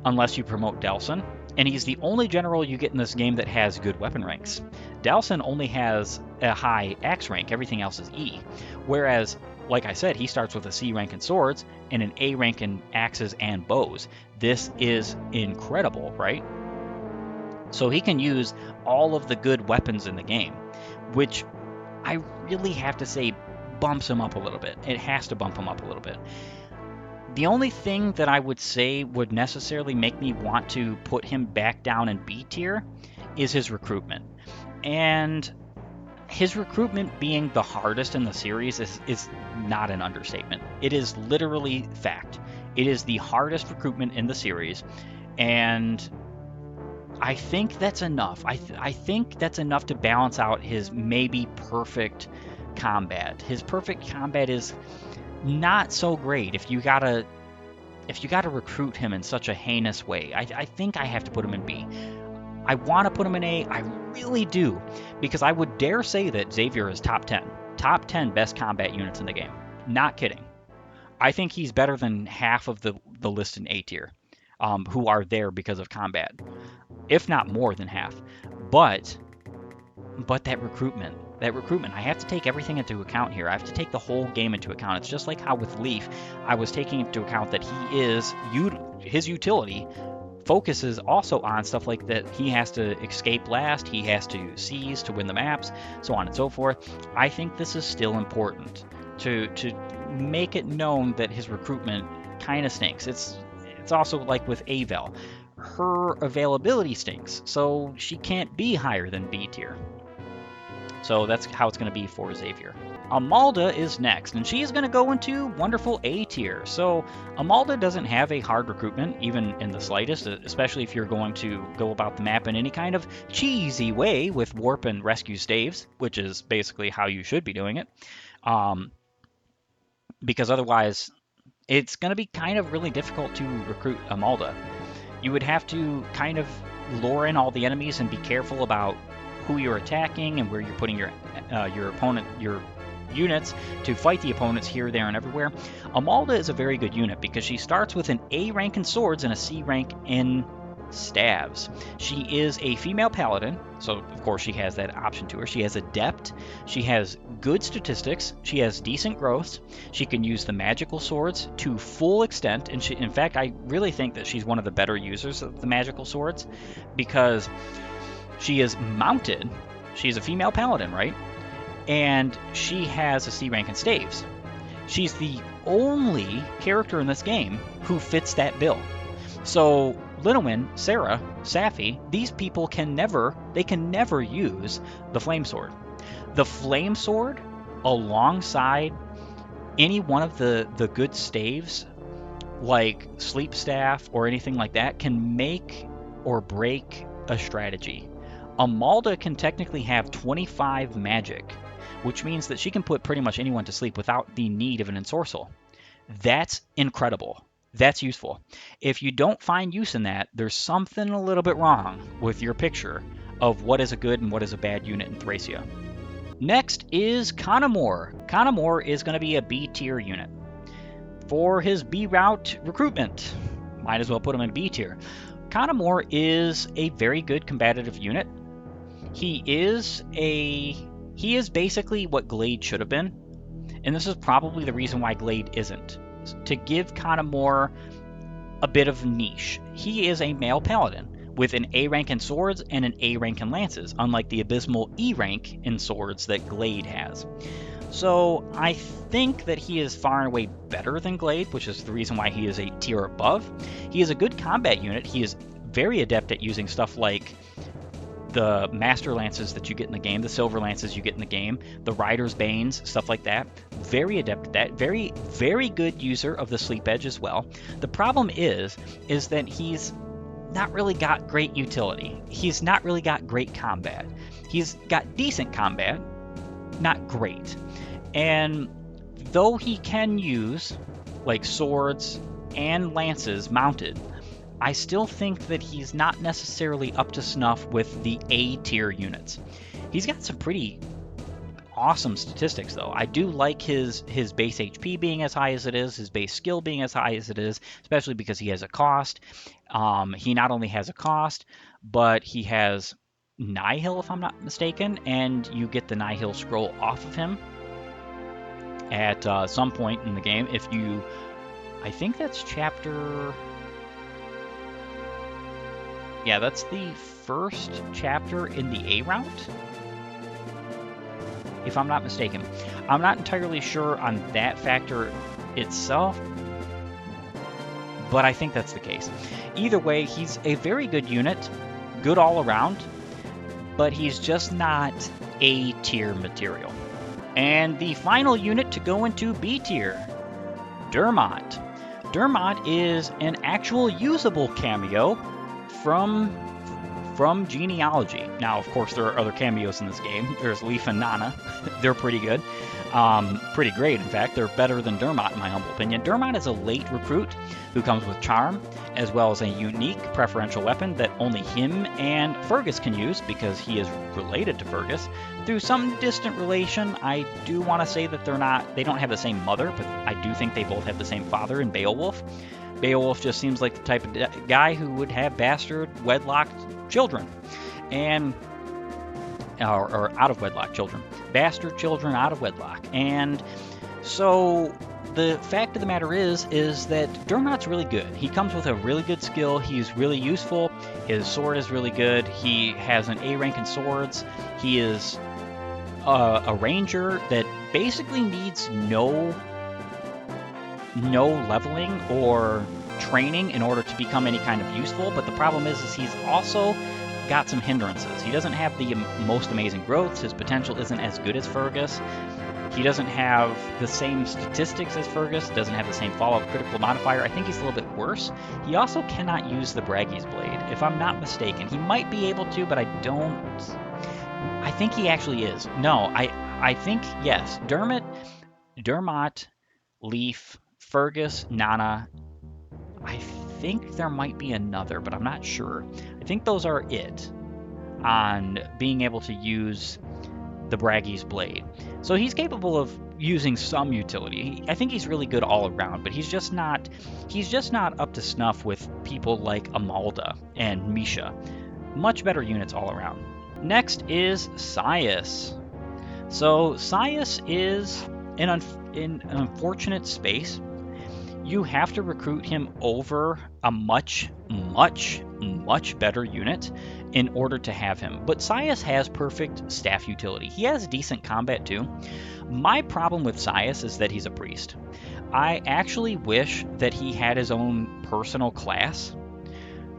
unless you promote Delsin, and he's the only general you get in this game that has good weapon ranks. Delsin only has a high Axe rank, everything else is E, whereas, like I said, he starts with a C rank in swords and an A rank in axes and bows. This is incredible, right? So he can use all of the good weapons in the game, which I really have to say bumps him up a little bit. It has to bump him up a little bit. The only thing that I would say would necessarily make me want to put him back down in B tier is his recruitment. And his recruitment being the hardest in the series is not an understatement. It is literally fact. It is the hardest recruitment in the series, and I think that's enough. I think that's enough to balance out his maybe perfect combat. His perfect combat is not so great if you gotta recruit him in such a heinous way. I think I have to put him in B. I want to put him in A, I really do, because I would dare say that Xavier is top 10. Top 10 best combat units in the game. Not kidding. I think he's better than half of the list in A tier, who are there because of combat, if not more than half. But that recruitment, I have to take everything into account here. I have to take the whole game into account. It's just like how with Leaf, I was taking into account that his utility focuses also on stuff like that. He has to escape last, he has to seize to win the maps, so on and so forth. I think this is still important to make it known that his recruitment kind of stinks. It's also like with Avel. Her availability stinks, so she can't be higher than B tier. So that's how it's going to be for Xavier. Amalda is next, and she is going to go into wonderful A tier. So Amalda doesn't have a hard recruitment, even in the slightest, especially if you're going to go about the map in any kind of cheesy way with warp and rescue staves, which is basically how you should be doing it. Because otherwise, it's going to be kind of really difficult to recruit Amalda. You would have to kind of lure in all the enemies and be careful about who you're attacking and where you're putting your units to fight the opponents here, there, and everywhere. Amalda is a very good unit because she starts with an A rank in swords and a C rank in staves. She is a female paladin, so of course she has that option to her. She has adept, she has good statistics, she has decent growth, she can use the magical swords to full extent, and in fact I really think that she's one of the better users of the magical swords because she is mounted. She's a female paladin, right? And she has a C rank in staves. She's the only character in this game who fits that bill. So Linowin, Sarah, Safi, these people can never use the flame sword. The flame sword, alongside any one of the good staves, like sleep staff or anything like that, can make or break a strategy. Amalda can technically have 25 magic, which means that she can put pretty much anyone to sleep without the need of an ensorcel. That's incredible. That's useful. If you don't find use in that, there's something a little bit wrong with your picture of what is a good and what is a bad unit in Thracia. Next is Conamor. Conamor is going to be a B tier unit. For his B route recruitment, might as well put him in B tier. Kanamor is a very good combative unit. He is basically what Glade should have been, and this is probably the reason why Glade isn't. To give Kanamor a bit of niche, he is a male paladin with an A rank in swords and an A rank in lances, unlike the abysmal E rank in swords that Glade has. So I think that he is far and away better than Glade, which is the reason why he is a tier above. He is a good combat unit. He is very adept at using stuff like the Master Lances that you get in the game, the Silver Lances you get in the game, the Rider's Banes, stuff like that. Very adept at that. Very, very good user of the Sleep Edge as well. The problem is that he's not really got great utility. He's not really got great combat. He's got decent combat, not great. And though he can use like swords and lances mounted, I still think that he's not necessarily up to snuff with the A tier units. He's got some pretty awesome statistics though. I do like his base HP being as high as it is, his base skill being as high as it is, especially because he has a cost. He not only has a cost, but he has Nihil, if I'm not mistaken, and you get the Nihil scroll off of him at some point in the game. If you, I think that's chapter... Yeah, that's the first chapter in the A route, if I'm not mistaken. I'm not entirely sure on that factor itself, but I think that's the case. Either way, he's a very good unit, good all around, but he's just not A tier material. And the final unit to go into B tier, Dermot. Dermot is an actual usable cameo from Genealogy. Now, of course, there are other cameos in this game. There's Leaf and Nana. They're pretty good. Pretty great, in fact. They're better than Dermot, in my humble opinion. Dermot is a late recruit who comes with Charm, as well as a unique preferential weapon that only him and Fergus can use, because he is related to Fergus. Through some distant relation, I do want to say that they don't have the same mother, but I do think they both have the same father in Beowulf. Beowulf just seems like the type of guy who would have bastard wedlocked children, or out of wedlock children, bastard children out of wedlock. And so the fact of the matter is that Dermot's really good. He comes with a really good skill. He's really useful. His sword is really good. He has an A rank in swords. He is a ranger that basically needs no leveling or training in order to become any kind of useful, but the problem is he's also got some hindrances. He doesn't have the most amazing growths. His potential isn't as good as Fergus. He doesn't have the same statistics as Fergus, doesn't have the same follow-up critical modifier. I think he's a little bit worse. He also cannot use the Braggy's Blade, if I'm not mistaken. He might be able to, but I think he actually is. No, I think, yes. Dermot, Leaf, Fergus, Nana. I think there might be another, but I'm not sure. I think those are it on being able to use the Braggy's Blade. So he's capable of using some utility. I think he's really good all around, but he's just not up to snuff with people like Amalda and Misha. Much better units all around. Next is Sias. So Sias is in an unfortunate space. You have to recruit him over a much, much, much better unit in order to have him. But Sias has perfect staff utility. He has decent combat too. My problem with Sias is that he's a priest. I actually wish that he had his own personal class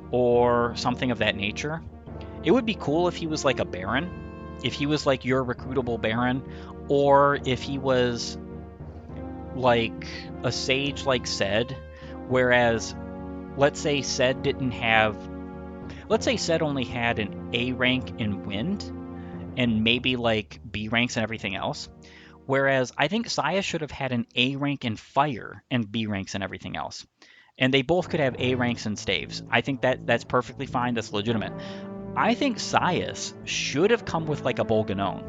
or something of that nature. It would be cool if he was like a baron, if he was like your recruitable baron, or if he was like a sage like Ced, whereas let's say Ced only had an A rank in wind and maybe like B ranks and everything else, whereas I think Sias should have had an A rank in fire and B ranks and everything else, and they both could have A ranks in staves. I think that's perfectly fine. That's legitimate. I think Sias should have come with like a Bolganone,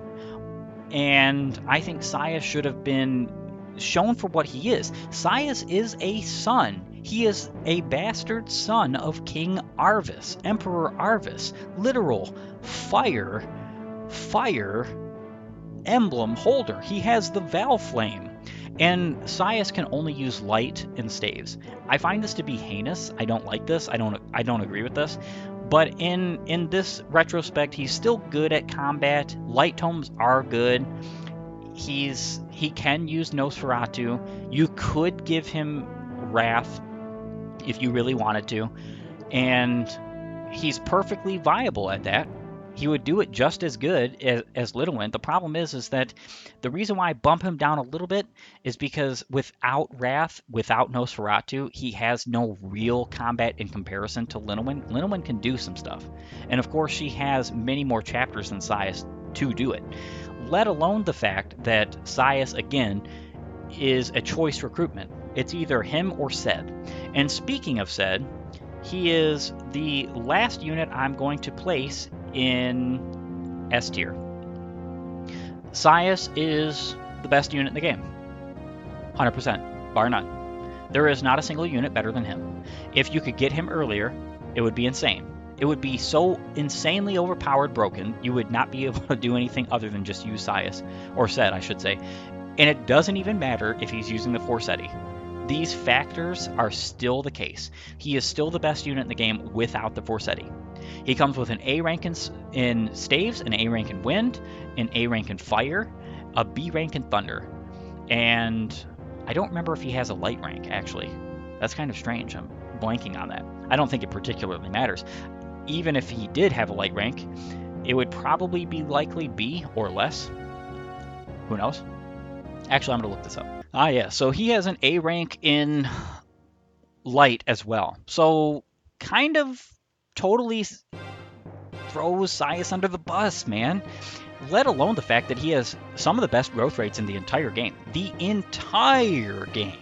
and I think Sias should have been shown for what he is. Sias is a son. He is a bastard son of King Arvis, Emperor Arvis, literal fire emblem holder. He has the Val Flame. And Sias can only use light and staves. I find this to be heinous. I don't like this. I don't agree with this. But in this retrospect, he's still good at combat. Light tomes are good. He can use Nosferatu. You could give him Wrath if you really wanted to, and he's perfectly viable at that. He would do it just as good as Littlewin. The problem is that the reason why I bump him down a little bit is because without Wrath, without Nosferatu, he has no real combat in comparison to Littlewin. Littlewin can do some stuff. And of course, she has many more chapters than Sias to do it. Let alone the fact that Sias, again, is a choice recruitment. It's either him or Ced. And speaking of Ced, he is the last unit I'm going to place in S tier. Sias is the best unit in the game. 100%, bar none. There is not a single unit better than him. If you could get him earlier, it would be insane. It would be so insanely overpowered broken, you would not be able to do anything other than just use Sias, or Ced, I should say. And it doesn't even matter if he's using the Forseti. These factors are still the case. He is still the best unit in the game without the Forseti. He comes with an A rank in Staves, an A rank in Wind, an A rank in Fire, a B rank in Thunder. And I don't remember if he has a light rank, actually. That's kind of strange. I'm blanking on that. I don't think it particularly matters. Even if he did have a light rank, it would probably be likely B or less. Who knows? Actually, I'm going to look this up. Ah, yeah. So he has an A rank in light as well. So kind of totally throws Sias under the bus, man. Let alone the fact that he has some of the best growth rates in the entire game. The entire game.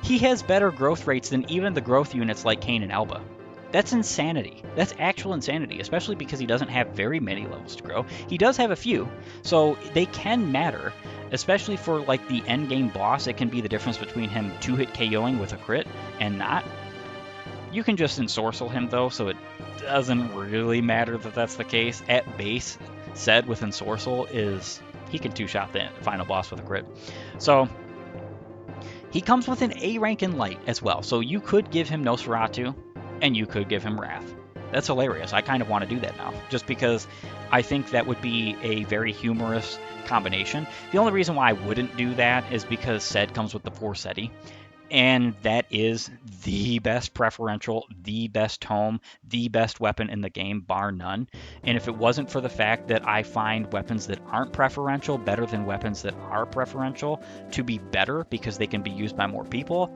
He has better growth rates than even the growth units like Cain and Alba. That's insanity. That's actual insanity, especially because he doesn't have very many levels to grow. He does have a few, so they can matter, especially for like the end game boss. It can be the difference between him 2-hit KOing with a crit and not. You can just ensorcel him though, so it doesn't really matter that that's the case. At base, Ced with ensorcel is he can 2-shot the final boss with a crit. So he comes with an A rank in light as well, so you could give him Nosferatu and you could give him Wrath. That's hilarious. I kind of want to do that now, just because I think that would be a very humorous combination. The only reason why I wouldn't do that is because Ced comes with the Forseti, and that is the best preferential, the best tome, the best weapon in the game, bar none. And if it wasn't for the fact that I find weapons that aren't preferential better than weapons that are preferential to be better because they can be used by more people,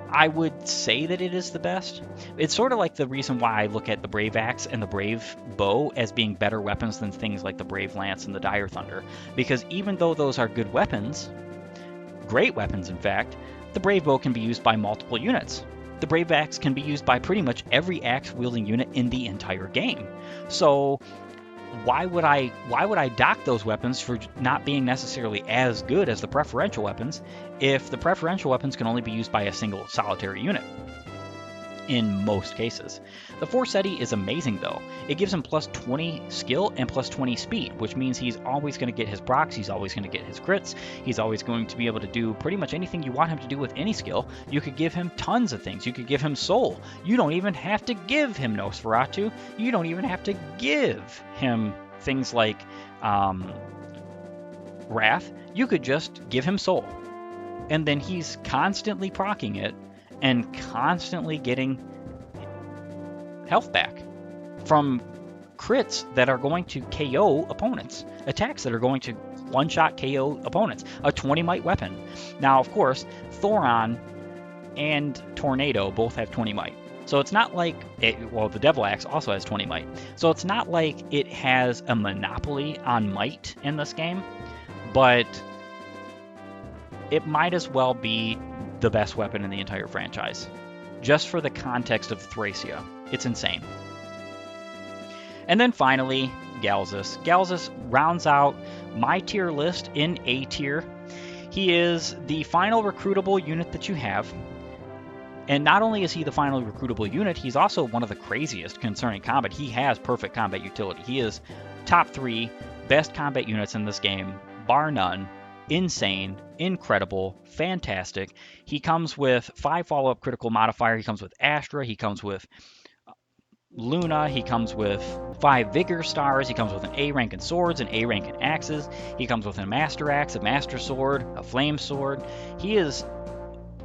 I would say that it is the best. It's sort of like the reason why I look at the Brave Axe and the Brave Bow as being better weapons than things like the Brave Lance and the Dire Thunder. Because even though those are good weapons, great weapons in fact, the Brave Bow can be used by multiple units. The Brave Axe can be used by pretty much every axe-wielding unit in the entire game. So why would I dock those weapons for not being necessarily as good as the preferential weapons if the preferential weapons can only be used by a single solitary unit? In most cases. The Forseti is amazing though. It gives him plus 20 skill and plus 20 speed, which means he's always going to get his procs, he's always going to get his crits, he's always going to be able to do pretty much anything you want him to do with any skill. You could give him tons of things. You could give him Soul. You don't even have to give him Nosferatu. You don't even have to give him things like Wrath. You could just give him Soul. And then he's constantly proccing it and constantly getting health back from crits that are going to KO opponents, attacks that are going to one-shot KO opponents, a 20 might weapon. Now, of course, Thoron and Tornado both have 20 might. So it's not like, the Devil Axe also has 20 might. So it's not like it has a monopoly on might in this game, but it might as well be the best weapon in the entire franchise. Just for the context of Thracia. It's insane. And then finally, Galzus. Galzus rounds out my tier list in A tier. He is the final recruitable unit that you have. And not only is he the finally recruitable unit, he's also one of the craziest concerning combat. He has perfect combat utility. He is top 3 best combat units in this game, bar none. Insane, incredible, fantastic. He comes with 5 follow-up critical modifier. He comes with Astra. He comes with Luna. He comes with 5 Vigor Stars. He comes with an A rank in swords, an A rank in axes. He comes with a Master Axe, a Master Sword, a Flame Sword. He is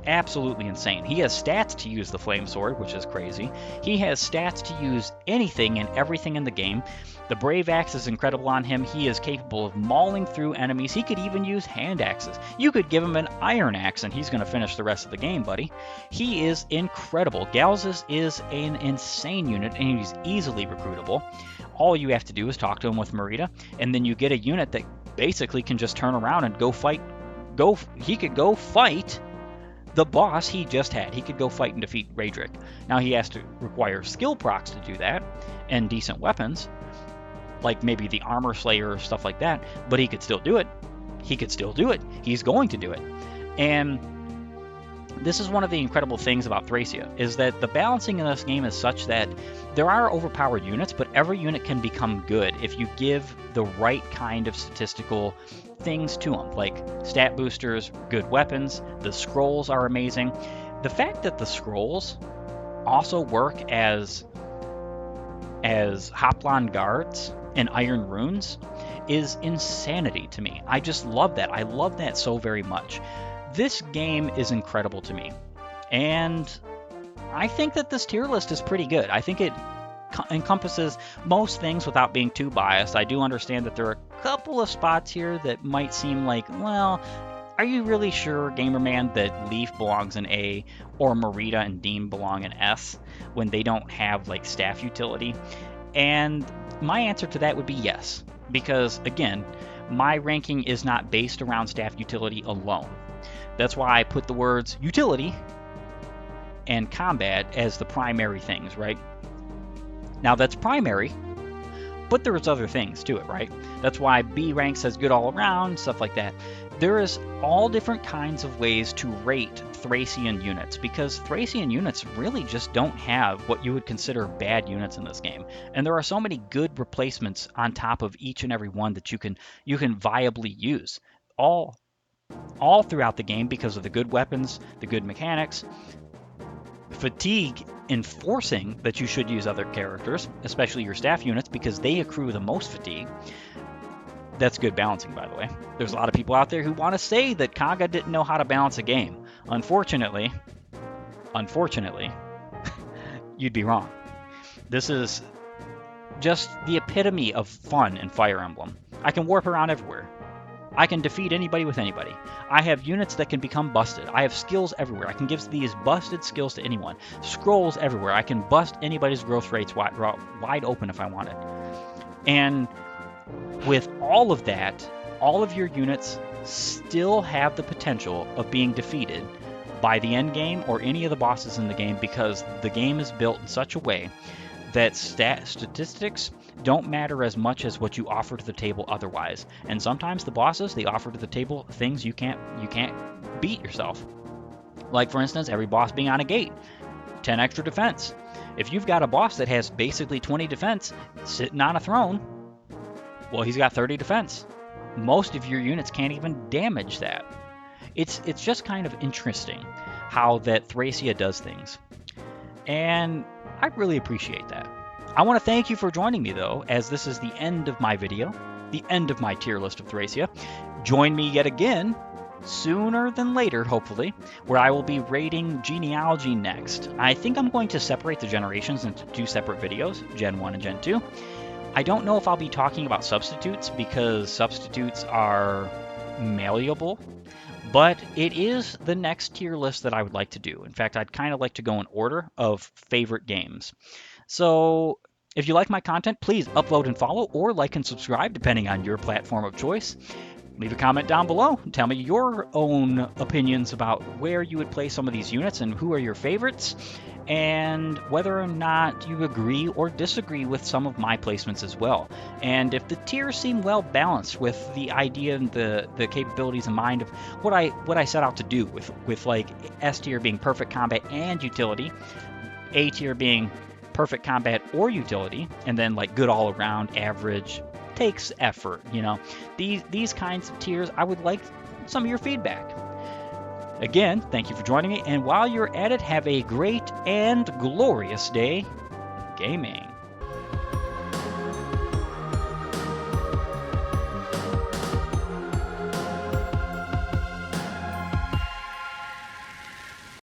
absolutely insane. He has stats to use the Flame Sword, which is crazy. He has stats to use anything and everything in the game. The Brave Axe is incredible on him. He is capable of mauling through enemies. He could even use hand axes. You could give him an Iron Axe and he's going to finish the rest of the game, buddy. He is incredible. Galzus is an insane unit and he's easily recruitable. All you have to do is talk to him with Marita, and then you get a unit that basically can just turn around and go fight. He could go fight the boss he just had. He could go fight and defeat Raedric. Now he has to require skill procs to do that, and decent weapons, like maybe the Armor Slayer or stuff like that, but he could still do it. He could still do it. He's going to do it. And this is one of the incredible things about Thracia, is that the balancing in this game is such that there are overpowered units, but every unit can become good if you give the right kind of statistical things to them, like stat boosters, good weapons. The scrolls are amazing. The fact that the scrolls also work as Hoplon guards and iron runes is insanity to me. I just love that. I love that so very much. This game is incredible to me, and I think that this tier list is pretty good. I think it encompasses most things without being too biased. I do understand that there are a couple of spots here that might seem like, well, are you really sure, Gamerman, that Leaf belongs in A or Marita and Dean belong in S when they don't have like staff utility? And my answer to that would be yes, because again, my ranking is not based around staff utility alone. That's why I put the words utility and combat as the primary things, right? Now that's primary, but there's other things to it, right? That's why B rank says good all around, stuff like that. There is all different kinds of ways to rate Thracian units, because Thracian units really just don't have what you would consider bad units in this game. And there are so many good replacements on top of each and every one that you can viably use all throughout the game because of the good weapons, the good mechanics, fatigue enforcing that you should use other characters, especially your staff units, because they accrue the most fatigue. That's good balancing, by the way. There's a lot of people out there who want to say that Kaga didn't know how to balance a game. Unfortunately, you'd be wrong. This is just the epitome of fun in Fire Emblem. I can warp around everywhere. I can defeat anybody with anybody. I have units that can become busted. I have skills everywhere. I can give these busted skills to anyone. Scrolls everywhere. I can bust anybody's growth rates wide open if I wanted. And with all of that, all of your units still have the potential of being defeated by the end game or any of the bosses in the game, because the game is built in such a way that statistics don't matter as much as what you offer to the table otherwise. And sometimes the bosses, they offer to the table things you can't beat yourself. Like, for instance, every boss being on a gate, 10 extra defense. If you've got a boss that has basically 20 defense sitting on a throne, well, he's got 30 defense. Most of your units can't even damage that. It's just kind of interesting how that Thracia does things. And I really appreciate that. I want to thank you for joining me, though, as this is the end of my video, the end of my tier list of Thracia. Join me yet again, sooner than later, hopefully, where I will be rating Genealogy next. I think I'm going to separate the generations into 2 separate videos, Gen 1 and Gen 2. I don't know if I'll be talking about substitutes, because substitutes are malleable, but it is the next tier list that I would like to do. In fact, I'd kind of like to go in order of favorite games. So if you like my content, please upload and follow, or like and subscribe, depending on your platform of choice. Leave a comment down below. Tell me your own opinions about where you would play some of these units and who are your favorites. and whether or not you agree or disagree with some of my placements as well. And if the tiers seem well balanced with the idea and the capabilities in mind of what I set out to do with like S tier being perfect combat and utility, A tier being perfect combat or utility, and then like good all around, average, takes effort, these kinds of tiers, I would like some of your feedback. Again, thank you for joining me, and while you're at it, have a great and glorious day gaming.